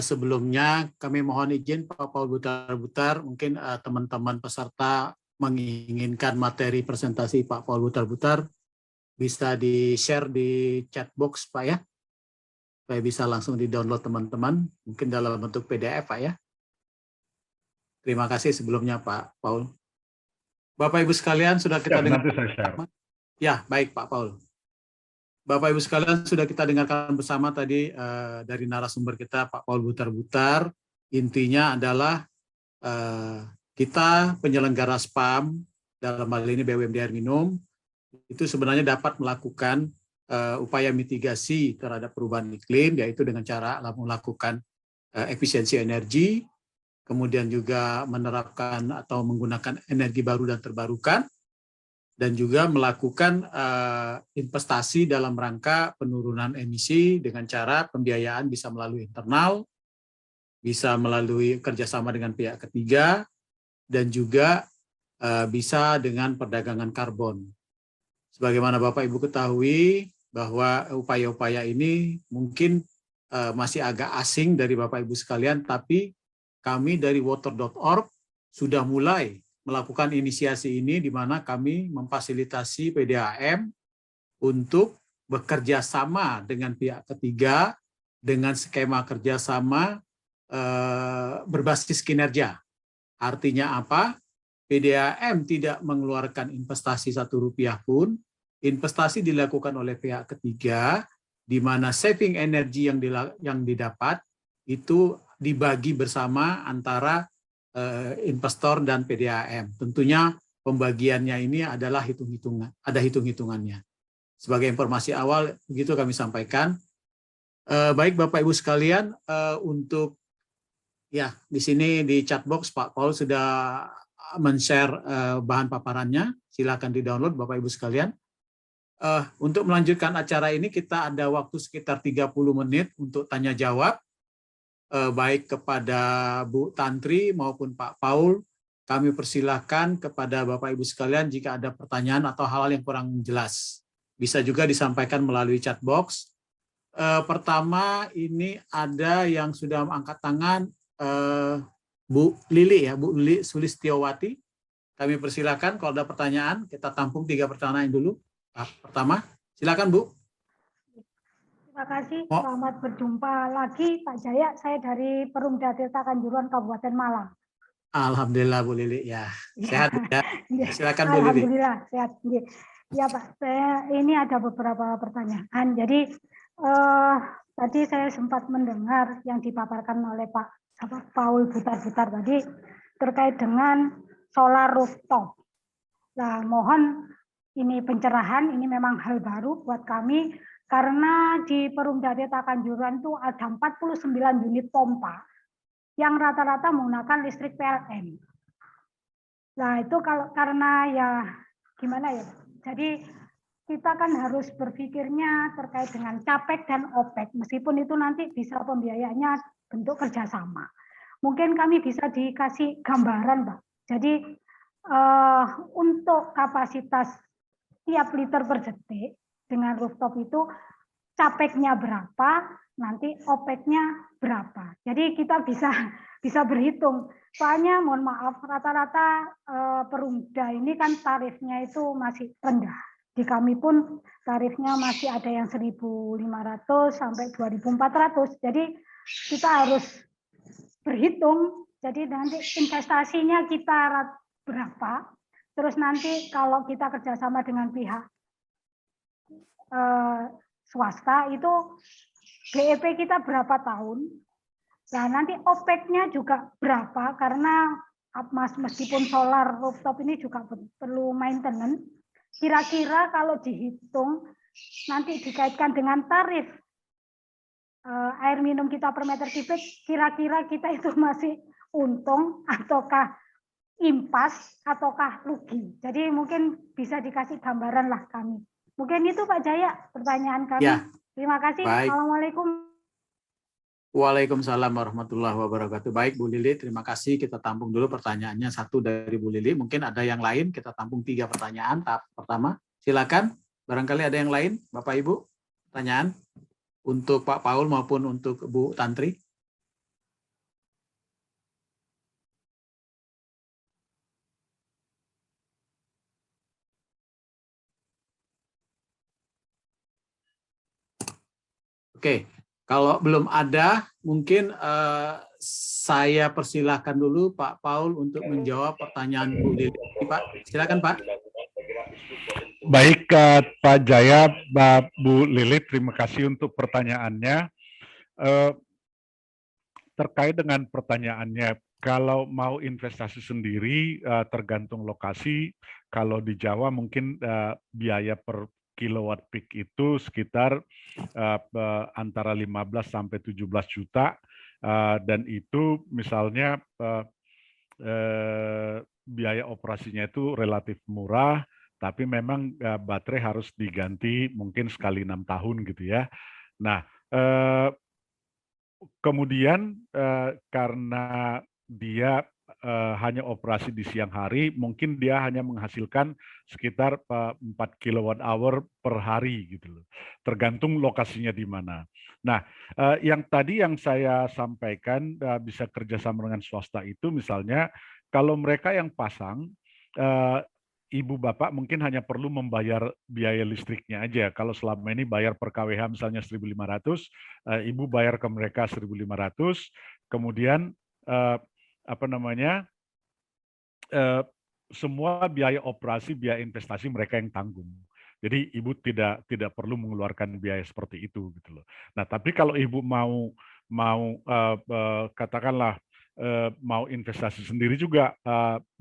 Sebelumnya kami mohon izin Pak Paul Butar-Butar, mungkin teman-teman peserta menginginkan materi presentasi Pak Paul Butar-Butar, bisa di-share di chat box Pak ya, supaya bisa langsung di-download teman-teman, mungkin dalam bentuk PDF Pak ya. Terima kasih sebelumnya Pak Paul. Bapak Ibu sekalian sudah kita dengarkan. Ya, baik Pak Paul. Bapak Ibu sekalian sudah kita dengarkan bersama tadi dari narasumber kita Pak Paul Butar-Butar. Intinya adalah kita penyelenggara SPAM, dalam hal ini BUMD Air Minum, itu sebenarnya dapat melakukan upaya mitigasi terhadap perubahan iklim, yaitu dengan cara melakukan efisiensi energi, kemudian juga menerapkan atau menggunakan energi baru dan terbarukan, dan juga melakukan investasi dalam rangka penurunan emisi dengan cara pembiayaan bisa melalui internal, bisa melalui kerjasama dengan pihak ketiga, dan juga bisa dengan perdagangan karbon. Sebagaimana Bapak Ibu ketahui bahwa upaya-upaya ini mungkin masih agak asing dari Bapak Ibu sekalian, tapi kami dari water.org sudah mulai melakukan inisiasi ini, di mana kami memfasilitasi PDAM untuk bekerja sama dengan pihak ketiga dengan skema kerjasama berbasis kinerja. Artinya apa? PDAM tidak mengeluarkan investasi Rp1 pun, investasi dilakukan oleh pihak ketiga, di mana saving energi yang didapat itu dibagi bersama antara investor dan PDAM. Tentunya pembagiannya ini adalah ada hitung-hitungannya. Sebagai informasi awal, begitu kami sampaikan. Baik Bapak Ibu sekalian, untuk ya di sini di chat box Pak Paul sudah men-share bahan paparannya. Silakan di-download Bapak Ibu sekalian. Untuk melanjutkan acara ini kita ada waktu sekitar 30 menit untuk tanya jawab, baik kepada Bu Tantri maupun Pak Paul. Kami persilahkan kepada Bapak Ibu sekalian jika ada pertanyaan atau hal-hal yang kurang jelas. Bisa juga disampaikan melalui chat box. Pertama ini ada yang sudah angkat tangan, Bu Lili ya, Bu Lili Sulistiowati. Kami persilakan kalau ada pertanyaan, kita tampung 3 pertanyaan dulu. Pertama, silakan Bu. Terima kasih, selamat berjumpa lagi Pak Jaya. Saya dari Perumda Tirta Kanjuruhan Kabupaten Malang. Alhamdulillah Bu Lili ya, sehat ya. Silakan Bu Lili. Alhamdulillah sehat. Ya Pak, saya ini ada beberapa pertanyaan. Jadi tadi saya sempat mendengar yang dipaparkan oleh Pak Paul Butar-Butar tadi terkait dengan solar rooftop. Nah, mohon ini pencerahan, ini memang hal baru buat kami karena di Perumda Tirta Kanjuruhan itu ada 49 unit pompa yang rata-rata menggunakan listrik PLN. Nah, itu kalau karena ya gimana ya? Jadi kita kan harus berpikirnya terkait dengan CAPEX dan OPEX, meskipun itu nanti bisa pembiayaannya bentuk kerjasama. Mungkin kami bisa dikasih gambaran, Pak. Jadi untuk kapasitas tiap liter per detik dengan rooftop itu CAPEX-nya berapa, nanti OPEX-nya berapa. Jadi kita bisa berhitung. Soalnya mohon maaf, rata-rata Perumda ini kan tarifnya itu masih rendah. Di kami pun tarifnya masih ada yang 1.500 sampai 2.400. Jadi kita harus berhitung. Jadi nanti investasinya kita berapa. Terus nanti kalau kita kerjasama dengan pihak swasta itu BEP kita berapa tahun. Nah nanti OPEX-nya juga berapa karena meskipun solar rooftop ini juga perlu maintenance. Kira-kira kalau dihitung nanti dikaitkan dengan tarif air minum kita per meter kubik, kira-kira kita itu masih untung ataukah impas ataukah rugi. Jadi mungkin bisa dikasih gambaran lah kami. Mungkin itu Pak Jaya pertanyaan kami. Ya. Terima kasih. Baik. Assalamualaikum. Waalaikumsalam warahmatullahi wabarakatuh. Baik Bu Lili, terima kasih. Kita tampung dulu pertanyaannya satu dari Bu Lili. Mungkin ada yang lain, kita tampung 3 pertanyaan. Tahap pertama, silakan. Barangkali ada yang lain, Bapak Ibu, pertanyaan untuk Pak Paul maupun untuk Bu Tantri. Oke. Kalau belum ada, mungkin saya persilahkan dulu Pak Paul untuk menjawab pertanyaan Bu Lili. Pak, silakan Pak. Baik, Pak Jaya, Bu Lili, terima kasih untuk pertanyaannya. Terkait dengan pertanyaannya, kalau mau investasi sendiri tergantung lokasi. Kalau di Jawa mungkin biaya per kilowatt peak itu sekitar antara 15 sampai 17 juta dan itu misalnya biaya operasinya itu relatif murah, tapi memang baterai harus diganti mungkin sekali 6 tahun gitu ya. Nah, kemudian karena dia hanya operasi di siang hari, mungkin dia hanya menghasilkan sekitar 4 kWh per hari gitu loh. Tergantung lokasinya di mana. Nah, yang tadi yang saya sampaikan bisa kerjasama dengan swasta itu misalnya kalau mereka yang pasang, ibu bapak mungkin hanya perlu membayar biaya listriknya aja. Kalau selama ini bayar per kWh misalnya 1.500, ibu bayar ke mereka 1.500, kemudian semua biaya operasi, biaya investasi mereka yang tanggung. Jadi ibu tidak perlu mengeluarkan biaya seperti itu gitu loh. Nah, tapi kalau ibu mau katakanlah mau investasi sendiri juga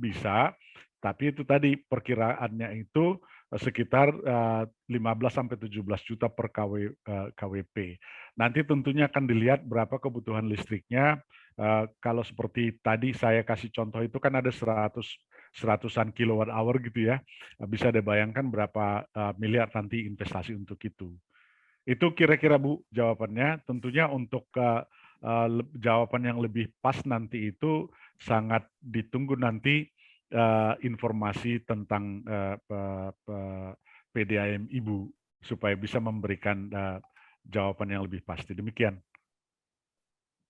bisa, Tapi itu tadi perkiraannya itu sekitar 15-17 juta per KWP. Nanti tentunya akan dilihat berapa kebutuhan listriknya. Kalau seperti tadi saya kasih contoh itu kan ada 100-an kilowatt hour gitu ya. Bisa dibayangkan berapa miliar nanti investasi untuk itu. Itu kira-kira Bu jawabannya. Tentunya untuk jawaban yang lebih pas nanti itu sangat ditunggu nanti informasi tentang PDAM Ibu supaya bisa memberikan jawaban yang lebih pasti. Demikian.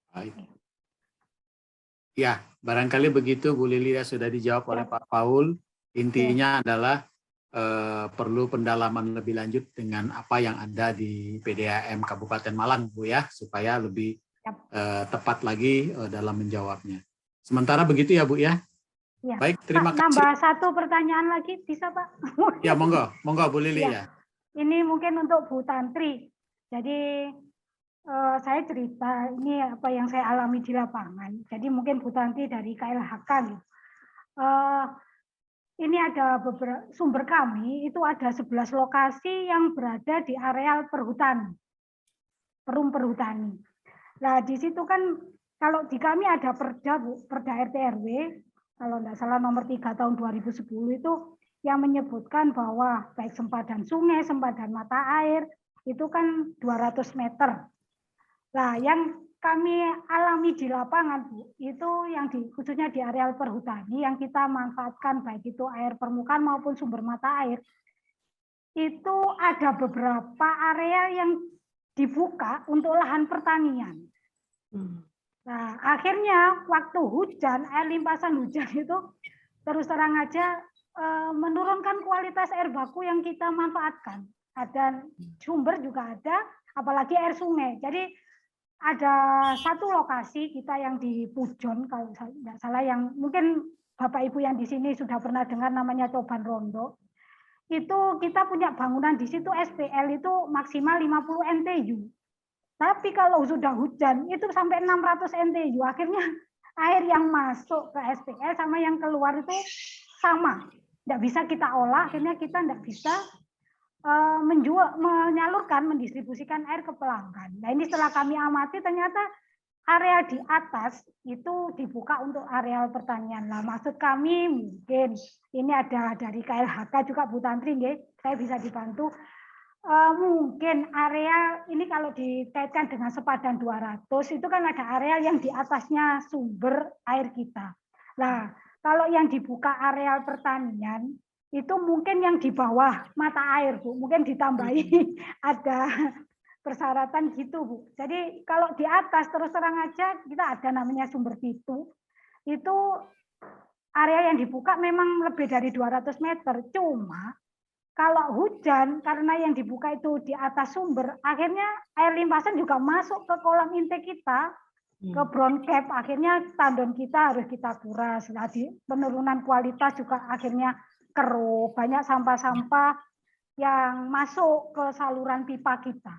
Baik. Ya, barangkali begitu Bu Lili ya, sudah dijawab oleh Pak Paul. Intinya adalah perlu pendalaman lebih lanjut dengan apa yang ada di PDAM Kabupaten Malang, Bu ya, supaya lebih tepat lagi dalam menjawabnya. Sementara begitu ya, Bu ya. Ya. Baik, terima Pak, kasih. nambah satu pertanyaan lagi, bisa Pak? Ya, monggo Bu Lili ya. Ini mungkin untuk Bu Tantri. Jadi saya cerita ini apa yang saya alami di lapangan. Jadi mungkin Bu Tantri dari KLHK gitu. Ini ada beberapa sumber kami itu ada 11 lokasi yang berada di areal perhutani, perum perhutani. Nah di situ kan kalau di kami ada perda Bu, perda RT RW kalau tidak salah nomor 3 tahun 2010 itu yang menyebutkan bahwa baik sempadan sungai, sempadan mata air itu kan 200 meter. Nah, yang kami alami di lapangan, Bu, itu yang khususnya di areal perhutani yang kita manfaatkan baik itu air permukaan maupun sumber mata air, itu ada beberapa area yang dibuka untuk lahan pertanian. Nah, akhirnya waktu hujan, air limpasan hujan itu terus terang aja menurunkan kualitas air baku yang kita manfaatkan. Ada sumber juga ada, apalagi air sungai. Jadi ada satu lokasi kita yang di Pujon, kalau tidak salah, yang mungkin Bapak Ibu yang di sini sudah pernah dengar namanya Coban Rondo. Itu kita punya bangunan di situ SPL itu maksimal 50 NTU. Tapi kalau sudah hujan itu sampai 600 NTU. Akhirnya air yang masuk ke SPL sama yang keluar itu sama. Tidak bisa kita olah, akhirnya kita tidak bisa menyalurkan, mendistribusikan air ke pelanggan. Nah ini setelah kami amati ternyata area di atas itu dibuka untuk areal pertanian. Nah maksud kami mungkin ini ada dari KLHK juga Bu Tantri, saya bisa dibantu. Mungkin area ini kalau dikaitkan dengan sepadan 200 itu kan ada area yang di atasnya sumber air kita. Nah kalau yang dibuka areal pertanian itu mungkin yang di bawah mata air, Bu. Mungkin ditambahi ada persyaratan gitu, Bu. Jadi kalau di atas terus terang aja kita ada namanya sumber pitu. Itu area yang dibuka memang lebih dari 200 meter. Cuma kalau hujan karena yang dibuka itu di atas sumber, akhirnya air limpasan juga masuk ke kolam intake kita, ke brown cap. Akhirnya tandon kita harus kita kuras. Nah, penurunan kualitas juga akhirnya keruh, banyak sampah-sampah yang masuk ke saluran pipa kita.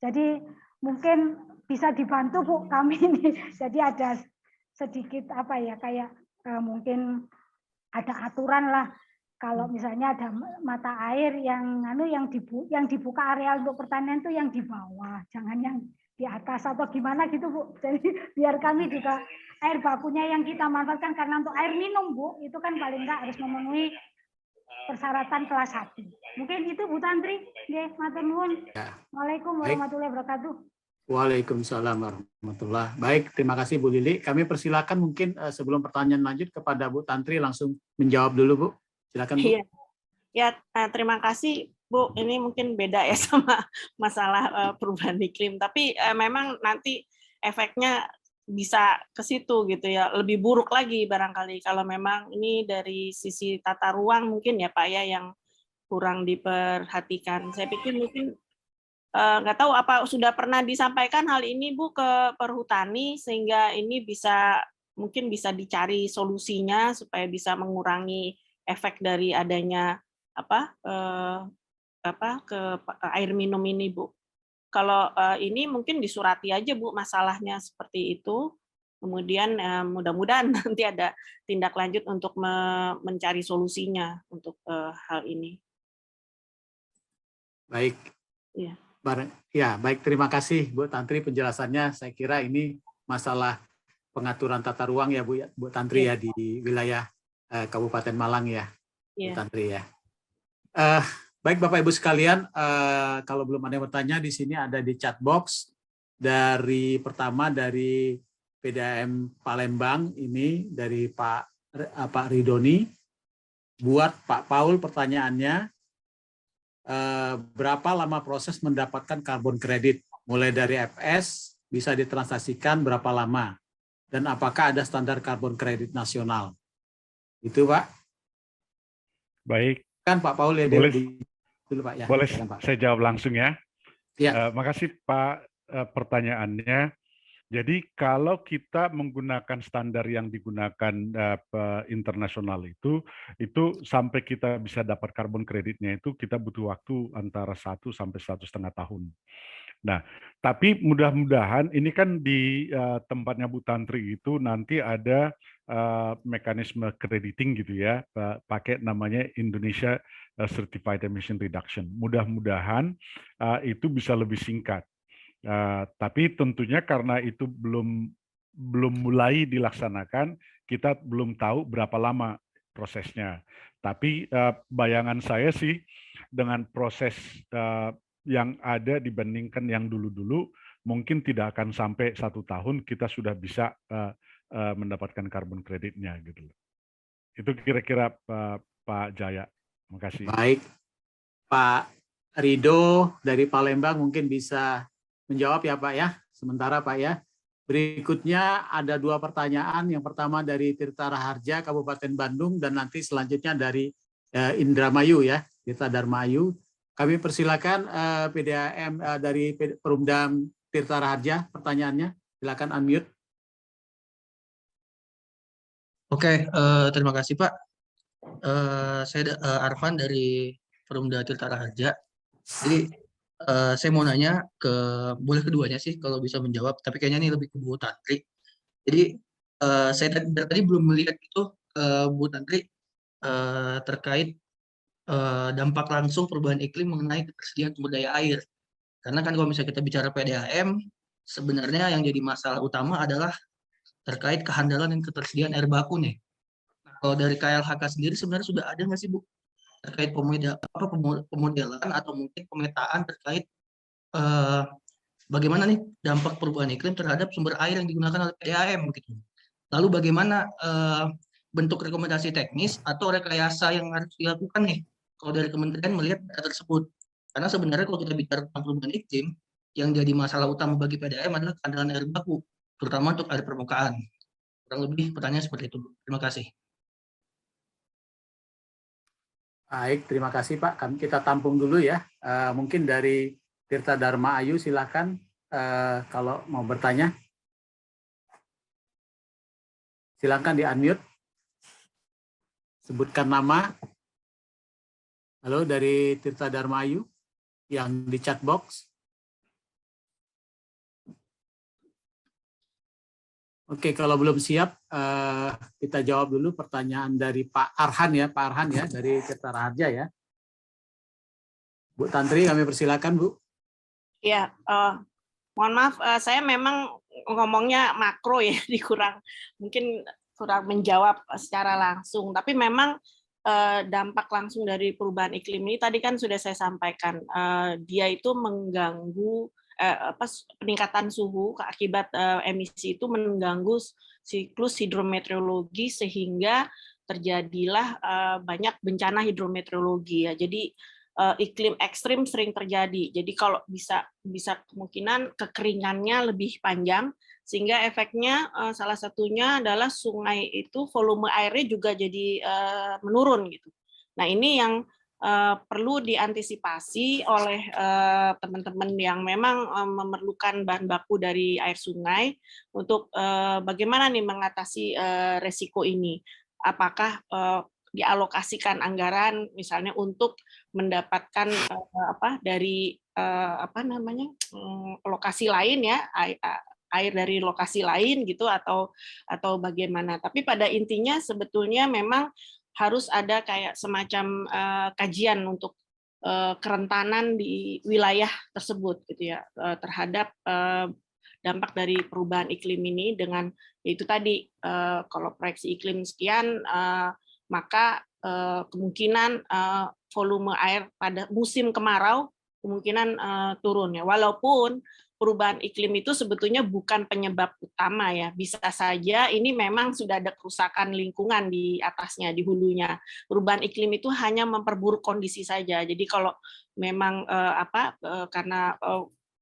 Jadi mungkin bisa dibantu Bu kami ini. Jadi ada sedikit apa ya kayak mungkin ada aturan lah kalau misalnya ada mata air yang dibuka area untuk pertanian itu yang di bawah, jangan yang di atas atau gimana gitu Bu. Jadi biar kami juga air bakunya yang kita manfaatkan karena untuk air minum Bu itu kan paling enggak harus memenuhi persyaratan kelas 1. Mungkin itu Bu Tantri. Nggih, matur nuwun. Waalaikumsalam warahmatullahi wabarakatuh. Waalaikumsalam warahmatullahi. Baik, terima kasih Bu Lili. Kami persilakan mungkin sebelum pertanyaan lanjut kepada Bu Tantri langsung menjawab dulu Bu. Silakan Bu. Iya. Ya, terima kasih Bu. Ini mungkin beda ya sama masalah perubahan iklim, tapi memang nanti efeknya bisa ke situ gitu ya, lebih buruk lagi barangkali kalau memang ini dari sisi tata ruang mungkin ya Pak ya yang kurang diperhatikan. Saya pikir mungkin nggak tahu apa sudah pernah disampaikan hal ini Bu ke perhutani sehingga ini mungkin bisa dicari solusinya supaya bisa mengurangi efek dari adanya ke air minum ini Bu. Kalau ini mungkin disurati aja Bu masalahnya seperti itu. Kemudian mudah-mudahan nanti ada tindak lanjut untuk mencari solusinya untuk hal ini. Baik. Iya. Ya, baik, terima kasih Bu Tantri penjelasannya. Saya kira ini masalah pengaturan tata ruang ya Bu Tantri ya di wilayah Kabupaten Malang ya, Bu Tantri ya. Baik Bapak Ibu sekalian, kalau belum ada yang bertanya di sini ada di chat box pertama dari PDAM Palembang ini dari Pak Ridoni. Buat Pak Paul pertanyaannya, berapa lama proses mendapatkan karbon kredit? Mulai dari FS bisa ditransaksikan berapa lama? Dan apakah ada standar karbon kredit nasional? Itu Pak. Baik. Kan Pak Paul ya. Boleh, dulu Pak ya. Boleh Pak. saya jawab langsung ya. Ya. Makasih Pak pertanyaannya. Jadi kalau kita menggunakan standar yang digunakan internasional itu sampai kita bisa dapat karbon kreditnya itu kita butuh waktu antara 1 sampai 1,5 tahun. Nah, tapi mudah-mudahan ini kan di tempatnya Bu Tantri itu nanti ada mekanisme crediting gitu ya, pakai namanya Indonesia Certified Emission Reduction. Mudah-mudahan itu bisa lebih singkat. Tapi tentunya karena itu belum mulai dilaksanakan, kita belum tahu berapa lama prosesnya. Tapi bayangan saya sih dengan proses yang ada dibandingkan yang dulu-dulu, mungkin tidak akan sampai 1 tahun kita sudah bisa mendapatkan karbon kreditnya gitu. Itu kira-kira Pak Jaya. Terima kasih. Baik, Pak Rido dari Palembang mungkin bisa menjawab ya Pak ya. Sementara Pak ya. Berikutnya ada 2 pertanyaan. Yang pertama dari Tirta Raharja, Kabupaten Bandung, dan nanti selanjutnya dari Indramayu ya, Tirta Darmayu. Kami persilakan PDAM dari Perumdam Tirta Raharja, pertanyaannya. Silakan unmute. Oke, terima kasih Pak. Saya Arfan dari Perumda Tirta Raharja. Jadi saya mau nanya boleh keduanya sih kalau bisa menjawab, tapi kayaknya ini lebih ke Bu Tantri. Jadi saya tadi belum melihat itu Bu Tantri terkait dampak langsung perubahan iklim mengenai ketersediaan sumber daya air. Karena kan kalau misalnya kita bicara PDAM, sebenarnya yang jadi masalah utama adalah terkait kehandalan dan ketersediaan air baku nih. Nah, kalau dari KLHK sendiri sebenarnya sudah ada nggak sih Bu terkait pemodelan atau mungkin pemetaan terkait bagaimana nih dampak perubahan iklim terhadap sumber air yang digunakan oleh PDAM gitu. Lalu bagaimana bentuk rekomendasi teknis atau rekayasa yang harus dilakukan nih kalau dari kementerian melihat data tersebut. Karena sebenarnya kalau kita bicara tentang perubahan iklim, yang jadi masalah utama bagi PDAM adalah kehandalan air baku, terutama untuk air permukaan. Kurang lebih pertanyaan seperti itu. Terima kasih. Baik, terima kasih Pak. Kita tampung dulu ya. Mungkin dari Tirta Dharma Ayu, silakan kalau mau bertanya. Silakan di-unmute. Sebutkan nama. Halo, dari Tirta Dharma Ayu yang di chat box. Oke, kalau belum siap, kita jawab dulu pertanyaan dari Pak Arhan ya, dari Tirta Raharja ya. Bu Tantri, kami persilakan Bu. Ya, mohon maaf, saya memang ngomongnya makro ya, mungkin kurang menjawab secara langsung. Tapi memang dampak langsung dari perubahan iklim ini tadi kan sudah saya sampaikan, dia itu mengganggu peningkatan suhu akibat emisi itu mengganggu siklus hidrometeorologi sehingga terjadilah banyak bencana hidrometeorologi ya. Jadi iklim ekstrim sering terjadi. Jadi kalau bisa kemungkinan kekeringannya lebih panjang sehingga efeknya salah satunya adalah sungai itu volume airnya juga jadi menurun gitu. Nah, ini yang perlu diantisipasi oleh teman-teman yang memang memerlukan bahan baku dari air sungai untuk bagaimana nih mengatasi resiko ini. Apakah dialokasikan anggaran misalnya untuk mendapatkan dari lokasi lain ya, air dari lokasi lain gitu atau bagaimana. Tapi pada intinya sebetulnya memang harus ada kayak semacam kajian untuk kerentanan di wilayah tersebut gitu ya terhadap dampak dari perubahan iklim ini dengan itu tadi kalau proyeksi iklim sekian maka kemungkinan volume air pada musim kemarau kemungkinan turun ya. Walaupun perubahan iklim itu sebetulnya bukan penyebab utama ya. Bisa saja ini memang sudah ada kerusakan lingkungan di atasnya, di hulunya. Perubahan iklim itu hanya memperburuk kondisi saja. Jadi kalau memang karena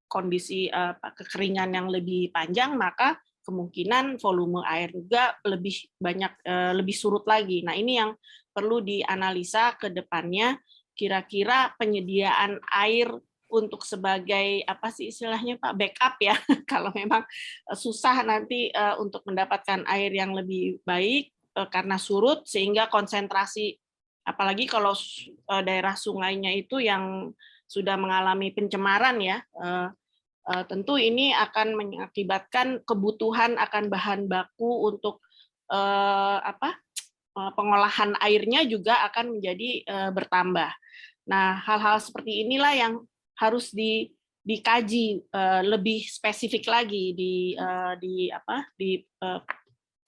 kondisi kekeringan yang lebih panjang, maka kemungkinan volume air juga lebih banyak, lebih surut lagi. Nah ini yang perlu dianalisa ke depannya, kira-kira penyediaan air untuk sebagai apa sih istilahnya Pak, backup ya, kalau memang susah nanti untuk mendapatkan air yang lebih baik karena surut, sehingga konsentrasi, apalagi kalau daerah sungainya itu yang sudah mengalami pencemaran ya, tentu ini akan mengakibatkan kebutuhan akan bahan baku untuk pengolahan airnya juga akan menjadi bertambah. Nah, hal-hal seperti inilah yang harus dikaji lebih spesifik lagi di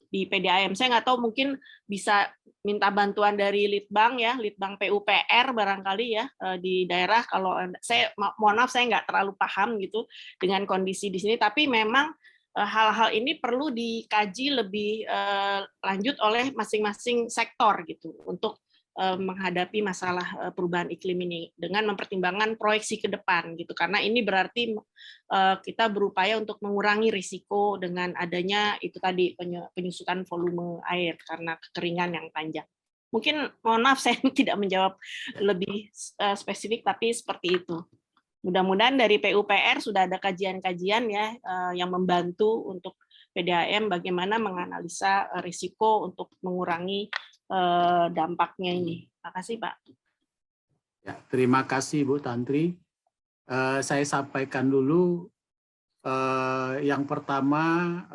PDAM. Saya nggak tahu, mungkin bisa minta bantuan dari Litbang ya, Litbang PUPR barangkali ya di daerah. Kalau saya mohon maaf saya nggak terlalu paham gitu dengan kondisi di sini, tapi memang hal-hal ini perlu dikaji lebih lanjut oleh masing-masing sektor gitu untuk menghadapi masalah perubahan iklim ini dengan mempertimbangkan proyeksi ke depan gitu, karena ini berarti kita berupaya untuk mengurangi risiko dengan adanya itu tadi penyusutan volume air karena kekeringan yang panjang. Mungkin mohon maaf saya tidak menjawab lebih spesifik, tapi seperti itu. Mudah-mudahan dari PUPR sudah ada kajian-kajian ya yang membantu untuk PDAM bagaimana menganalisa risiko untuk mengurangi dampaknya ini. Terima kasih Pak. Ya, terima kasih Bu Tantri. Saya sampaikan dulu yang pertama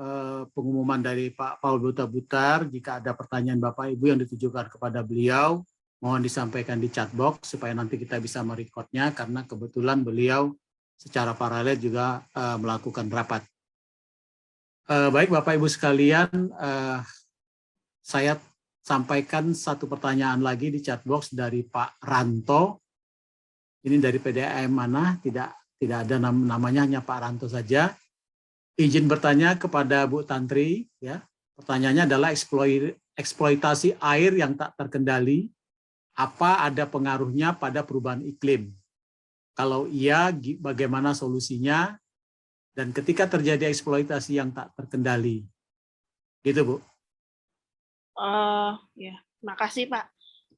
pengumuman dari Pak Paul Buta-Butar. Jika ada pertanyaan Bapak Ibu yang ditujukan kepada beliau, mohon disampaikan di chat box supaya nanti kita bisa merekodnya, karena kebetulan beliau secara paralel juga melakukan rapat. Baik Bapak Ibu sekalian, saya sampaikan satu pertanyaan lagi di chat box dari Pak Ranto. Ini dari PDAM mana? Tidak ada namanya, hanya Pak Ranto saja. Izin bertanya kepada Bu Tantri, ya. Pertanyaannya adalah eksploitasi air yang tak terkendali, apa ada pengaruhnya pada perubahan iklim? Kalau iya, bagaimana solusinya? Dan ketika terjadi eksploitasi yang tak terkendali, gitu Bu. Ya, makasih Pak.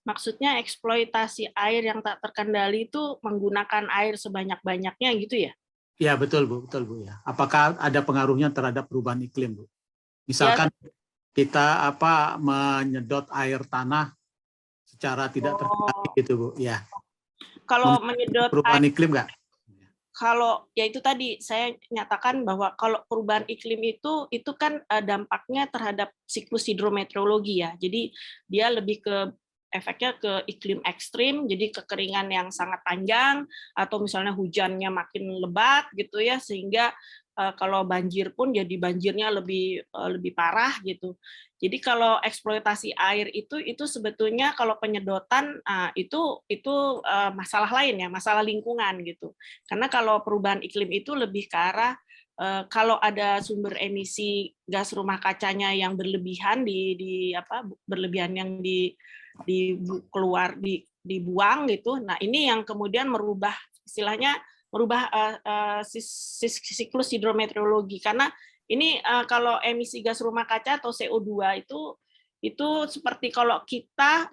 Maksudnya eksploitasi air yang tak terkendali itu menggunakan air sebanyak-banyaknya gitu ya? Ya betul Bu ya. Apakah ada pengaruhnya terhadap perubahan iklim Bu? Misalkan ya, kita menyedot air tanah secara tidak terkendali gitu Bu, ya. Kalau menyedot perubahan iklim nggak? Kalau ya itu tadi saya nyatakan bahwa kalau perubahan iklim itu kan dampaknya terhadap siklus hidrometeorologi ya. Jadi dia lebih ke efeknya ke iklim ekstrim, jadi kekeringan yang sangat panjang atau misalnya hujannya makin lebat gitu ya, sehingga kalau banjir pun jadi banjirnya lebih parah gitu. Jadi kalau eksploitasi air itu sebetulnya kalau penyedotan itu masalah lain ya, masalah lingkungan gitu. Karena kalau perubahan iklim itu lebih ke arah kalau ada sumber emisi gas rumah kacanya yang berlebihan berlebihan yang dibuang gitu. Nah, ini yang kemudian merubah istilahnya siklus hidrometeorologi, karena ini kalau emisi gas rumah kaca atau CO2 itu seperti kalau kita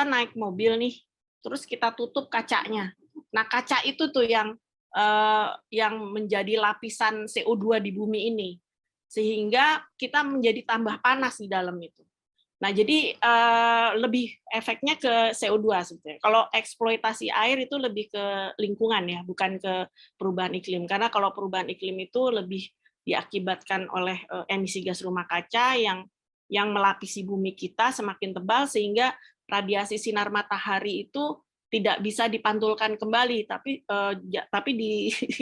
naik mobil nih, terus kita tutup kacanya. Nah, kaca itu tuh yang menjadi lapisan CO2 di bumi ini, sehingga kita menjadi tambah panas di dalam itu. Nah, jadi lebih efeknya ke CO2 sebetulnya. Kalau eksploitasi air itu lebih ke lingkungan ya, bukan ke perubahan iklim. Karena kalau perubahan iklim itu lebih diakibatkan oleh emisi gas rumah kaca yang melapisi bumi kita semakin tebal sehingga radiasi sinar matahari itu tidak bisa dipantulkan kembali, tapi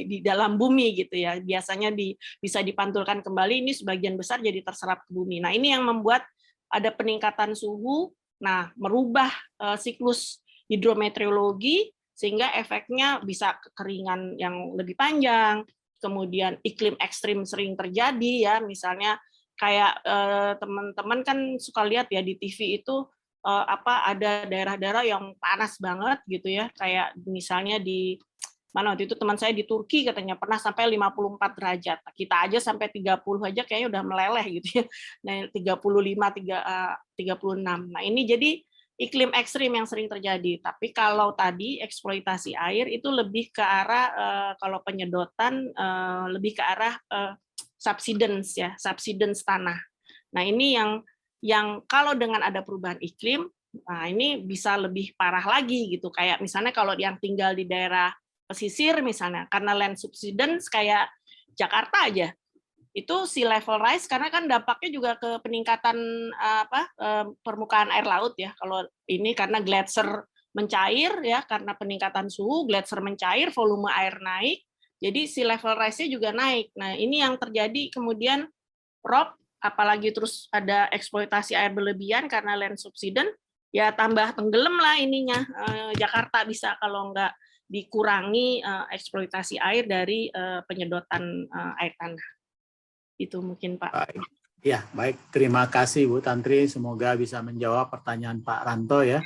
di dalam bumi gitu ya. Biasanya bisa dipantulkan kembali, ini sebagian besar jadi terserap ke bumi. Nah, ini yang membuat ada peningkatan suhu, nah merubah siklus hidrometeorologi sehingga efeknya bisa kekeringan yang lebih panjang, kemudian iklim ekstrim sering terjadi ya, misalnya kayak teman-teman kan suka lihat ya di TV itu ada daerah-daerah yang panas banget gitu ya, kayak misalnya di mana waktu itu teman saya di Turki katanya pernah sampai 54 derajat. Kita aja sampai 30 aja kayaknya udah meleleh gitu ya. Nah, 36. Nah, ini jadi iklim ekstrim yang sering terjadi. Tapi kalau tadi eksploitasi air itu lebih ke arah kalau penyedotan lebih ke arah subsidence ya, subsidence tanah. Nah, ini yang kalau dengan ada perubahan iklim, nah ini bisa lebih parah lagi gitu. Kayak misalnya kalau yang tinggal di daerah pesisir misalnya, karena land subsidence kayak Jakarta aja, itu sea level rise karena kan dampaknya juga ke peningkatan permukaan air laut ya. Kalau ini karena glacier mencair ya, karena peningkatan suhu, glacier mencair, volume air naik, jadi sea level rise-nya juga naik. Nah, ini yang terjadi kemudian rob, apalagi terus ada eksploitasi air berlebihan karena land subsidence, ya tambah tenggelam lah ininya. Jakarta bisa kalau nggak dikurangi eksploitasi air dari penyedotan air tanah. Itu mungkin Pak. Baik. Ya, baik. Terima kasih Bu Tantri. Semoga bisa menjawab pertanyaan Pak Ranto ya.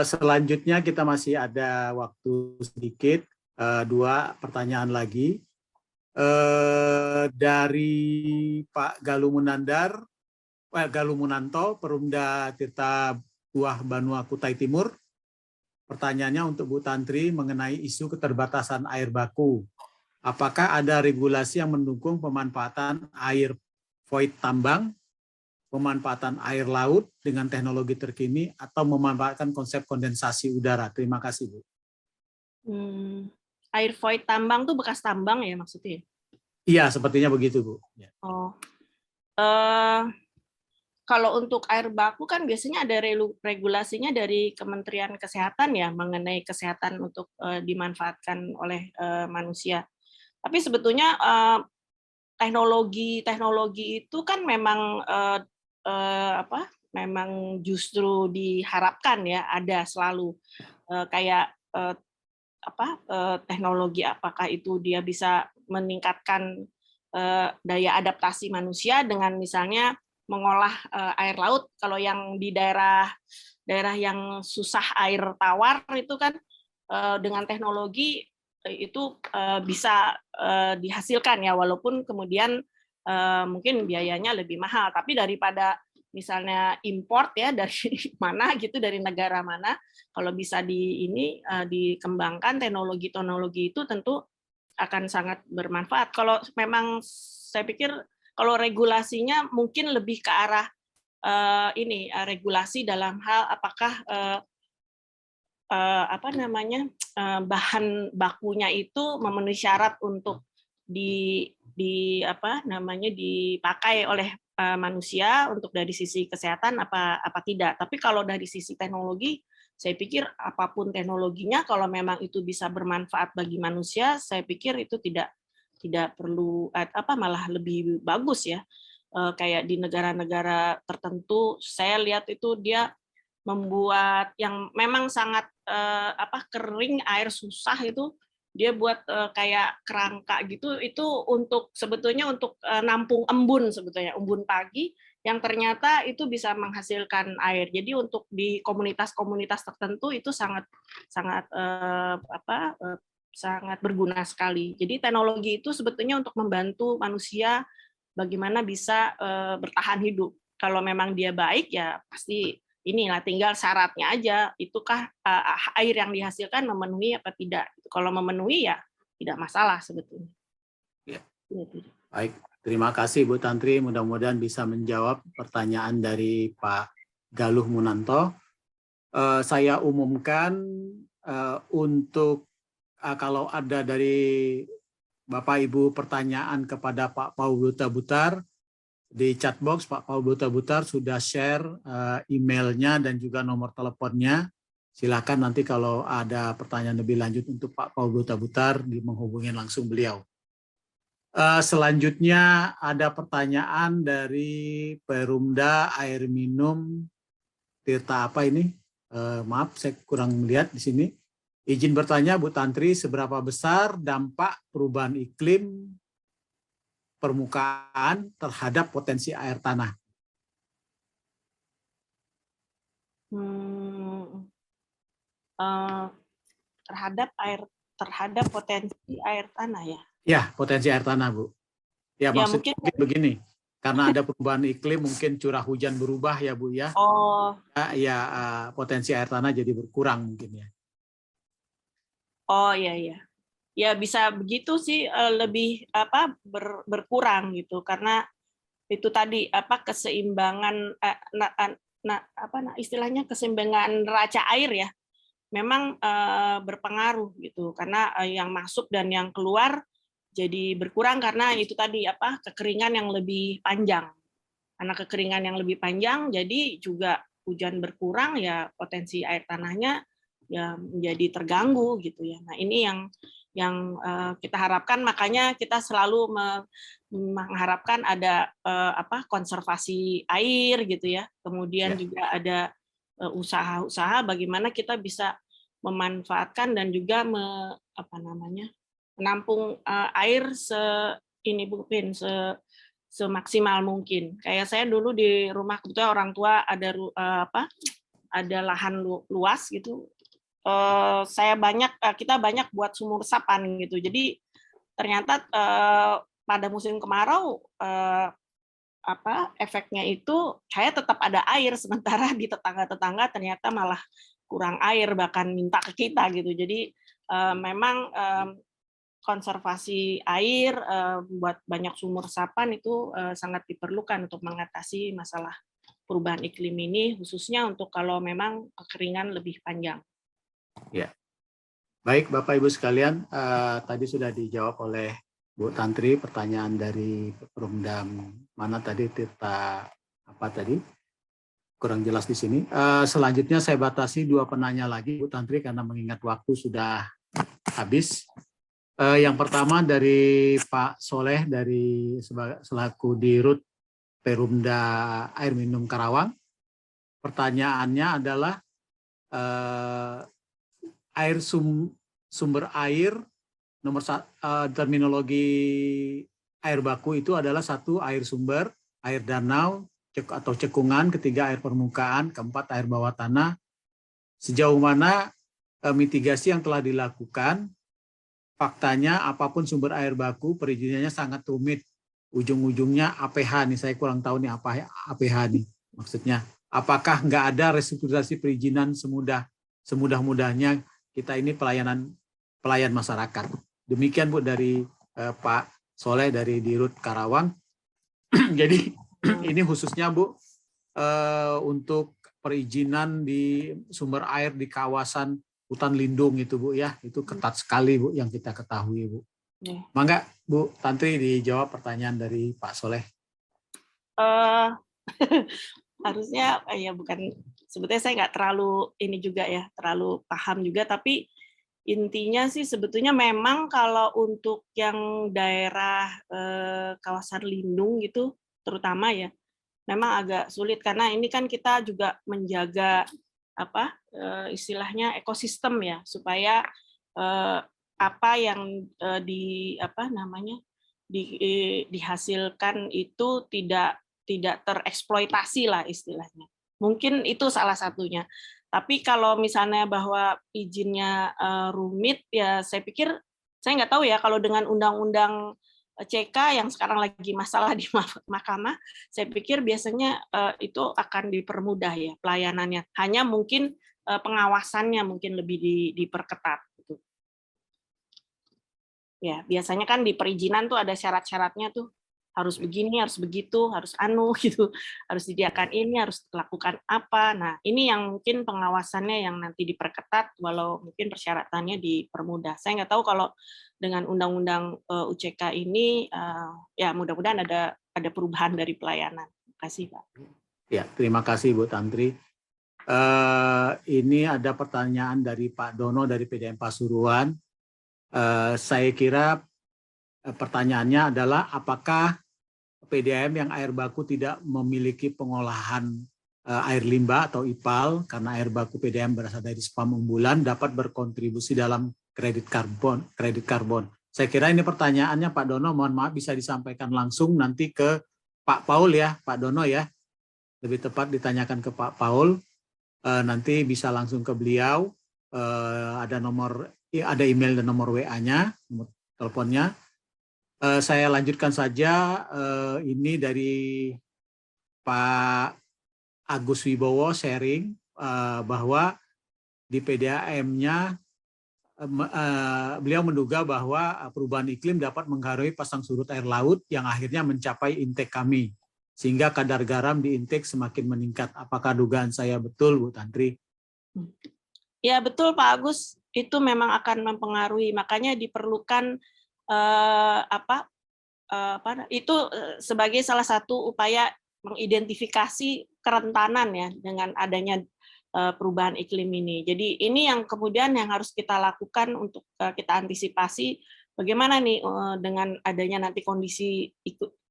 Selanjutnya kita masih ada waktu sedikit, 2 pertanyaan lagi. Dari Pak Galuh Munanto, Perumda Tirta Buah Banua Kutai Timur. Pertanyaannya untuk Bu Tantri mengenai isu keterbatasan air baku. Apakah ada regulasi yang mendukung pemanfaatan air void tambang, pemanfaatan air laut dengan teknologi terkini, atau memanfaatkan konsep kondensasi udara? Terima kasih, Bu. Air void tambang tuh bekas tambang ya maksudnya? Iya, sepertinya begitu, Bu. Ya. Oh, kalau untuk air baku kan biasanya ada regulasinya dari Kementerian Kesehatan ya mengenai kesehatan untuk dimanfaatkan oleh manusia. Tapi sebetulnya teknologi itu kan memang memang justru diharapkan ya ada selalu kayak teknologi apakah itu dia bisa meningkatkan daya adaptasi manusia dengan misalnya mengolah air laut. Kalau yang di daerah yang susah air tawar itu kan dengan teknologi itu bisa dihasilkan ya, walaupun kemudian mungkin biayanya lebih mahal. Tapi daripada misalnya import ya dari mana gitu, dari negara mana, kalau bisa dikembangkan teknologi itu tentu akan sangat bermanfaat. Kalau memang saya pikir kalau regulasinya mungkin lebih ke arah regulasi dalam hal apakah bahan bakunya itu memenuhi syarat untuk dipakai oleh manusia untuk dari sisi kesehatan apa tidak. Tapi kalau dari sisi teknologi, saya pikir apapun teknologinya kalau memang itu bisa bermanfaat bagi manusia, saya pikir itu tidak perlu malah lebih bagus ya. Kayak di negara-negara tertentu saya lihat itu dia membuat yang memang sangat kering, air susah itu dia buat kayak kerangka gitu, itu sebetulnya untuk nampung embun, sebetulnya embun pagi yang ternyata itu bisa menghasilkan air. Jadi untuk di komunitas-komunitas tertentu itu sangat berguna sekali. Jadi teknologi itu sebetulnya untuk membantu manusia bagaimana bisa bertahan hidup. Kalau memang dia baik ya pasti inilah, tinggal syaratnya aja, itukah air yang dihasilkan memenuhi apa tidak. Kalau memenuhi ya tidak masalah sebetulnya. Ya. Baik, terima kasih Bu Tantri. Mudah-mudahan bisa menjawab pertanyaan dari Pak Galuh Munanto. Saya umumkan untuk kalau ada dari Bapak Ibu pertanyaan kepada Pak Paul Buta-Butar di chat box. Pak Paul Buta-Butar sudah share emailnya dan juga nomor teleponnya. Silakan nanti kalau ada pertanyaan lebih lanjut untuk Pak Paul Buta-Butar menghubungi langsung beliau. Selanjutnya ada pertanyaan dari Perumda Air Minum Tirta apa ini? Maaf, saya kurang melihat di sini. Izin bertanya, Bu Tantri, seberapa besar dampak perubahan iklim permukaan terhadap potensi air tanah? Terhadap potensi air tanah ya. Ya, potensi air tanah, Bu. Ya, maksudnya mungkin begini. Karena ada perubahan iklim, mungkin curah hujan berubah ya, Bu ya. Oh. Ya, potensi air tanah jadi berkurang mungkin ya. Oh iya iya. Ya bisa begitu sih, lebih berkurang gitu, karena itu tadi keseimbangan istilahnya keseimbangan neraca air ya. Memang berpengaruh gitu, karena yang masuk dan yang keluar jadi berkurang karena itu tadi kekeringan yang lebih panjang. Karena kekeringan yang lebih panjang jadi juga hujan berkurang ya, potensi air tanahnya ya menjadi terganggu gitu ya. Nah, ini yang kita harapkan, makanya kita selalu mengharapkan ada konservasi air gitu ya. Kemudian juga ada usaha-usaha bagaimana kita bisa memanfaatkan dan juga menampung air semaksimal mungkin. Kayak saya dulu di rumah, kebetulan orang tua ada lahan luas gitu. Kita banyak buat sumur resapan gitu. Jadi ternyata pada musim kemarau efeknya itu saya tetap ada air, sementara di tetangga-tetangga ternyata malah kurang air, bahkan minta ke kita gitu. Jadi memang konservasi air buat banyak sumur resapan itu sangat diperlukan untuk mengatasi masalah perubahan iklim ini, khususnya untuk kalau memang kekeringan lebih panjang. Ya, baik Bapak Ibu sekalian, tadi sudah dijawab oleh Bu Tantri pertanyaan dari Perumdam mana tadi, Tirta apa tadi? Kurang jelas di sini. Selanjutnya saya batasi 2 penanya lagi Bu Tantri karena mengingat waktu sudah habis. Yang pertama dari Pak Soleh dari selaku Dirut Perumda Air Minum Karawang. Pertanyaannya adalah sumber air nomor terminologi air baku itu adalah 1 air sumber, air danau atau cekungan, ketiga air permukaan, keempat air bawah tanah. Sejauh mana mitigasi yang telah dilakukan? Faktanya apapun sumber air baku perizinannya sangat rumit. Ujung-ujungnya APH nih, saya kurang tahu nih apa APH nih maksudnya. Apakah nggak ada restrukturisasi perizinan semudah-mudahnya kita ini pelayan masyarakat. Demikian Bu dari Pak Soleh dari Dirut Karawang. Jadi ini khususnya Bu untuk perizinan di sumber air di kawasan hutan lindung itu Bu ya, itu ketat sekali Bu yang kita ketahui Bu. Mangga Bu Tantri dijawab pertanyaan dari Pak Soleh. Harusnya ya bukan, sebetulnya saya nggak terlalu ini juga ya, terlalu paham juga, tapi intinya sih sebetulnya memang kalau untuk yang daerah kawasan lindung gitu terutama ya, memang agak sulit karena ini kan kita juga menjaga istilahnya ekosistem ya, supaya apa yang dihasilkan itu tidak tereksploitasi lah istilahnya. Mungkin itu salah satunya. Tapi kalau misalnya bahwa izinnya rumit, ya saya pikir, saya nggak tahu ya kalau dengan undang-undang CK yang sekarang lagi masalah di mahkamah, saya pikir biasanya itu akan dipermudah ya pelayanannya. Hanya mungkin pengawasannya mungkin lebih diperketat. Gitu. Ya biasanya kan di perizinan tuh ada syarat-syaratnya tuh. harus begini, harus begitu, harus gitu, harus disediakan ini, harus lakukan apa. Nah, ini yang mungkin pengawasannya yang nanti diperketat, walau mungkin persyaratannya dipermudah. Saya nggak tahu kalau dengan undang-undang UCK ini, ya mudah-mudahan ada perubahan dari pelayanan. Terima kasih, Pak. Ya, terima kasih Bu Tantri. Ini ada pertanyaan dari Pak Dono dari PDM Pasuruan. Saya kira pertanyaannya adalah apakah PDAM yang air baku tidak memiliki pengolahan air limbah atau IPAL karena air baku PDAM berasal dari spam unggulan dapat berkontribusi dalam kredit karbon. Saya kira ini pertanyaannya Pak Dono, mohon maaf bisa disampaikan langsung nanti ke Pak Paul ya, Pak Dono ya. Lebih tepat ditanyakan ke Pak Paul, nanti bisa langsung ke beliau, ada email dan nomor WA-nya, nomor teleponnya. Saya lanjutkan saja, ini dari Pak Agus Wibowo sharing bahwa di PDAM-nya beliau menduga bahwa perubahan iklim dapat mengaruhi pasang surut air laut yang akhirnya mencapai intake kami, sehingga kadar garam di intake semakin meningkat. Apakah dugaan saya betul, Bu Tantri? Ya betul Pak Agus, itu memang akan mempengaruhi, makanya diperlukan itu sebagai salah satu upaya mengidentifikasi kerentanan ya dengan adanya perubahan iklim ini. Jadi ini yang kemudian yang harus kita lakukan untuk kita antisipasi bagaimana nih dengan adanya nanti kondisi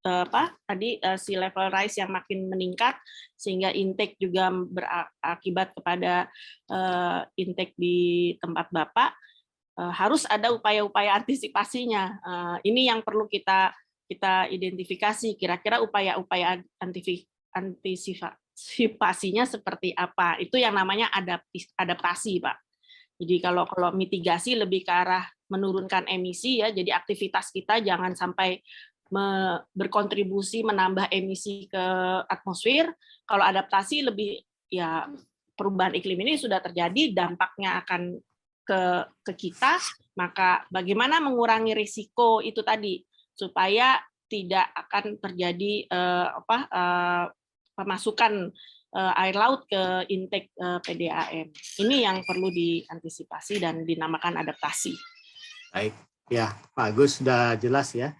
sea level rise yang makin meningkat sehingga intake juga berakibat kepada intake di tempat Bapak. Harus ada upaya-upaya antisipasinya. Ini yang perlu kita identifikasi. Kira-kira upaya-upaya antisipasinya seperti apa? Itu yang namanya adaptasi, Pak. Jadi kalau mitigasi lebih ke arah menurunkan emisi ya. Jadi aktivitas kita jangan sampai berkontribusi menambah emisi ke atmosfer. Kalau adaptasi lebih ya perubahan iklim ini sudah terjadi, dampaknya akan ke kita, maka bagaimana mengurangi risiko itu tadi supaya tidak akan terjadi pemasukan air laut ke intake PDAM. Ini yang perlu diantisipasi dan dinamakan adaptasi. Baik, ya Pak Agus sudah jelas ya.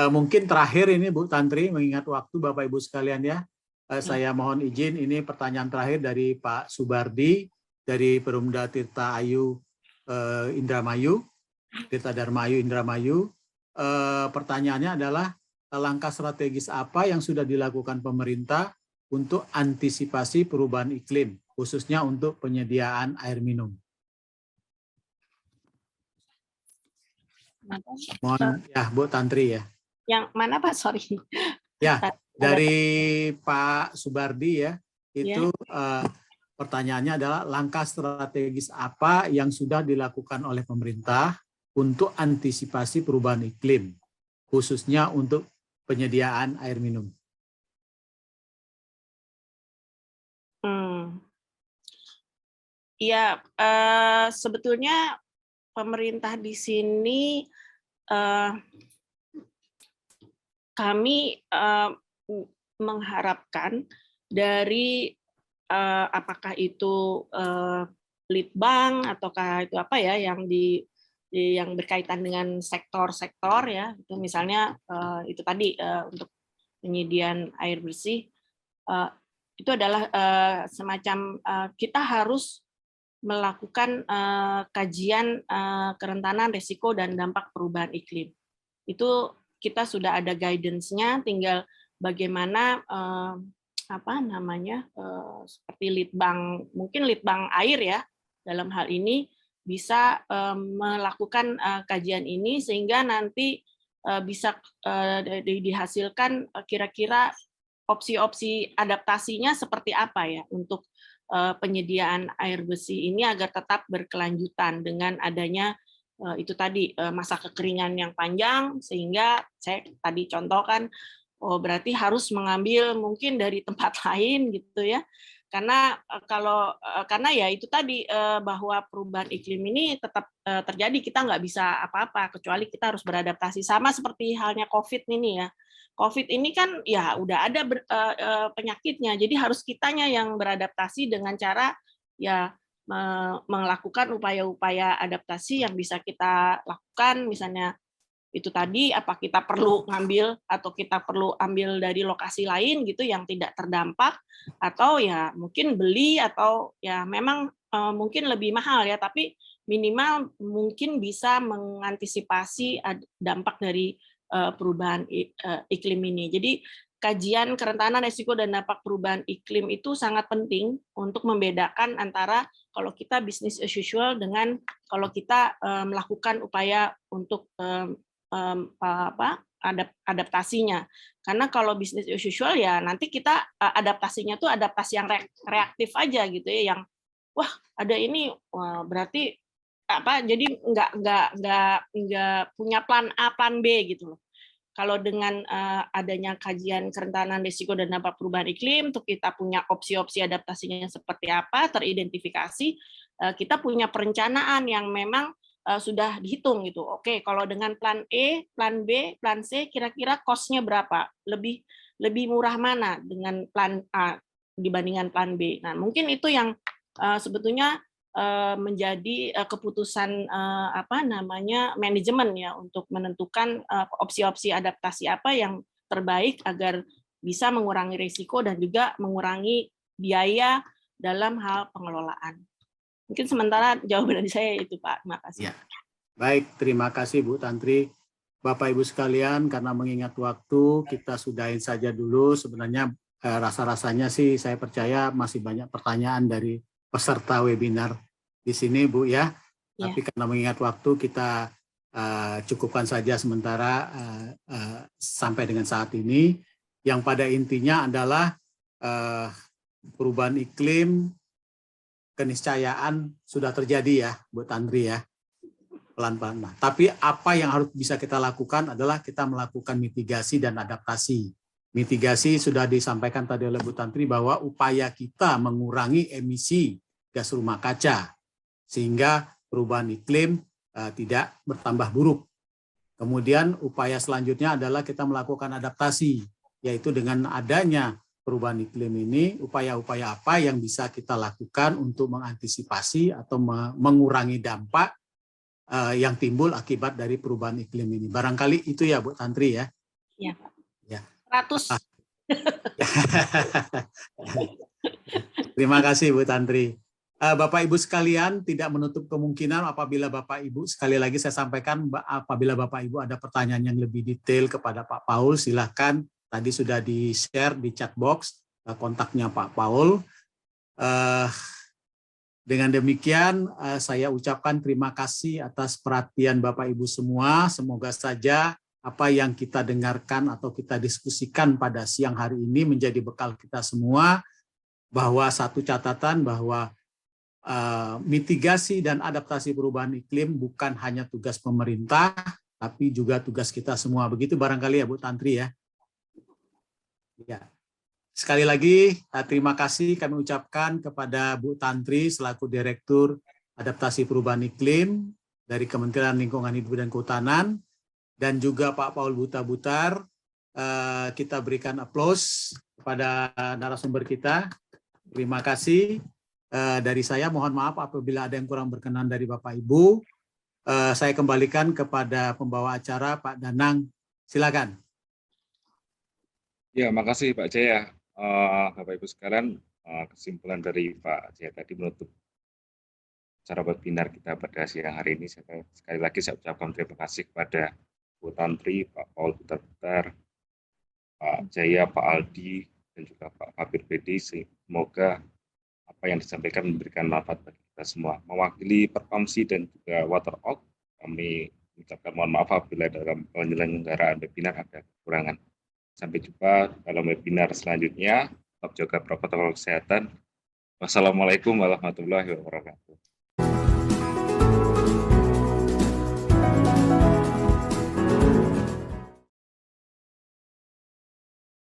Mungkin terakhir ini Bu Tantri, mengingat waktu Bapak Ibu sekalian ya, saya mohon izin ini pertanyaan terakhir dari Pak Subardi dari Perumda Tirta Ayu Indramayu, Tirta Darmayu Indramayu. Pertanyaannya adalah langkah strategis apa yang sudah dilakukan pemerintah untuk antisipasi perubahan iklim, khususnya untuk penyediaan air minum. Mohon ya Bu Tantri ya. Yang mana Pak? Sorry. Ya, dari Pak Subardi ya, itu pertanyaannya adalah langkah strategis apa yang sudah dilakukan oleh pemerintah untuk antisipasi perubahan iklim, khususnya untuk penyediaan air minum. Ya, sebetulnya pemerintah di sini kami mengharapkan dari apakah itu litbang ataukah itu apa ya yang berkaitan dengan sektor-sektor ya, itu misalnya itu tadi untuk penyediaan air bersih itu adalah semacam kita harus melakukan kajian kerentanan, risiko dan dampak perubahan iklim. Itu kita sudah ada guidance-nya, tinggal bagaimana seperti litbang, mungkin litbang air ya dalam hal ini bisa melakukan kajian ini sehingga nanti bisa dihasilkan kira-kira opsi-opsi adaptasinya seperti apa ya untuk penyediaan air bersih ini agar tetap berkelanjutan dengan adanya itu tadi masa kekeringan yang panjang, sehingga saya tadi contohkan berarti harus mengambil mungkin dari tempat lain gitu ya, karena karena ya itu tadi bahwa perubahan iklim ini tetap terjadi, kita nggak bisa apa-apa kecuali kita harus beradaptasi, sama seperti halnya COVID ini ya, COVID ini kan ya udah ada penyakitnya, jadi harus kitanya yang beradaptasi dengan cara ya melakukan upaya-upaya adaptasi yang bisa kita lakukan, misalnya itu tadi apa kita perlu ngambil atau kita perlu ambil dari lokasi lain gitu yang tidak terdampak, atau ya mungkin beli, atau ya memang mungkin lebih mahal ya, tapi minimal mungkin bisa mengantisipasi dampak dari perubahan iklim ini. Jadi kajian kerentanan risiko dan dampak perubahan iklim itu sangat penting untuk membedakan antara kalau kita business as usual dengan kalau kita melakukan upaya untuk adaptasinya. Karena kalau business as usual ya nanti kita adaptasinya tuh adaptasi yang reaktif aja gitu ya, yang wah ada ini, wah, berarti jadi nggak punya plan A, plan B gitu loh. Kalau dengan adanya kajian kerentanan risiko dan dampak perubahan iklim, untuk kita punya opsi-opsi adaptasinya seperti apa, teridentifikasi, kita punya perencanaan yang memang sudah dihitung gitu. Oke, kalau dengan plan E, plan B, plan C, kira-kira cost-nya berapa? Lebih murah mana dengan plan A dibandingkan plan B? Nah, mungkin itu yang sebetulnya menjadi keputusan manajemen ya untuk menentukan opsi-opsi adaptasi apa yang terbaik agar bisa mengurangi risiko dan juga mengurangi biaya dalam hal pengelolaan. Mungkin sementara jawaban dari saya itu, Pak. Terima kasih. Ya. Baik, terima kasih Bu Tantri. Bapak Ibu sekalian, karena mengingat waktu, kita sudahin saja dulu. Sebenarnya rasa-rasanya sih saya percaya masih banyak pertanyaan dari peserta webinar di sini, Bu ya. Tapi karena mengingat waktu, kita cukupkan saja sementara sampai dengan saat ini. Yang pada intinya adalah perubahan iklim, keniscayaan sudah terjadi ya, Bu Tantri ya, pelan-pelan. Nah, tapi apa yang harus bisa kita lakukan adalah kita melakukan mitigasi dan adaptasi. Mitigasi sudah disampaikan tadi oleh Bu Tantri bahwa upaya kita mengurangi emisi gas rumah kaca sehingga perubahan iklim tidak bertambah buruk. Kemudian upaya selanjutnya adalah kita melakukan adaptasi, yaitu dengan adanya perubahan iklim ini, upaya-upaya apa yang bisa kita lakukan untuk mengantisipasi atau mengurangi dampak yang timbul akibat dari perubahan iklim ini. Barangkali itu ya Bu Tantri ya. Iya. Ya. 100. Terima kasih Bu Tantri. Bapak Ibu sekalian, tidak menutup kemungkinan apabila Bapak Ibu, sekali lagi saya sampaikan, apabila Bapak Ibu ada pertanyaan yang lebih detail kepada Pak Paul, silahkan. Tadi sudah di-share di chat box kontaknya Pak Paul. Dengan demikian, saya ucapkan terima kasih atas perhatian Bapak Ibu semua. Semoga saja apa yang kita dengarkan atau kita diskusikan pada siang hari ini menjadi bekal kita semua, bahwa satu catatan bahwa mitigasi dan adaptasi perubahan iklim bukan hanya tugas pemerintah, tapi juga tugas kita semua. Begitu barangkali ya Bu Tantri ya. Ya. Sekali lagi terima kasih kami ucapkan kepada Bu Tantri selaku Direktur Adaptasi Perubahan Iklim dari Kementerian Lingkungan Hidup dan Kehutanan, dan juga Pak Paul Buta-Butar. Kita berikan aplaus kepada narasumber kita. Terima kasih. Dari saya mohon maaf apabila ada yang kurang berkenan dari Bapak Ibu. Saya kembalikan kepada pembawa acara Pak Danang. Silakan. Ya, makasih Pak Jaya. Bapak Ibu sekalian, kesimpulan dari Pak Jaya tadi menutup acara webinar kita pada siang hari ini. Sekali lagi saya ucapkan terima kasih kepada Bu Tantri, Pak Paul Butar-Butar, Pak Jaya, Pak Aldi, dan juga Pak Fabir Bedi. Semoga apa yang disampaikan memberikan manfaat bagi kita semua. Mewakili Perpamsi dan juga Waterorg, kami mengucapkan mohon maaf apabila dalam penyelenggaraan webinar ada kekurangan. Sampai jumpa dalam webinar selanjutnya. Tetap jaga protokol kesehatan. Wassalamualaikum warahmatullahi wabarakatuh.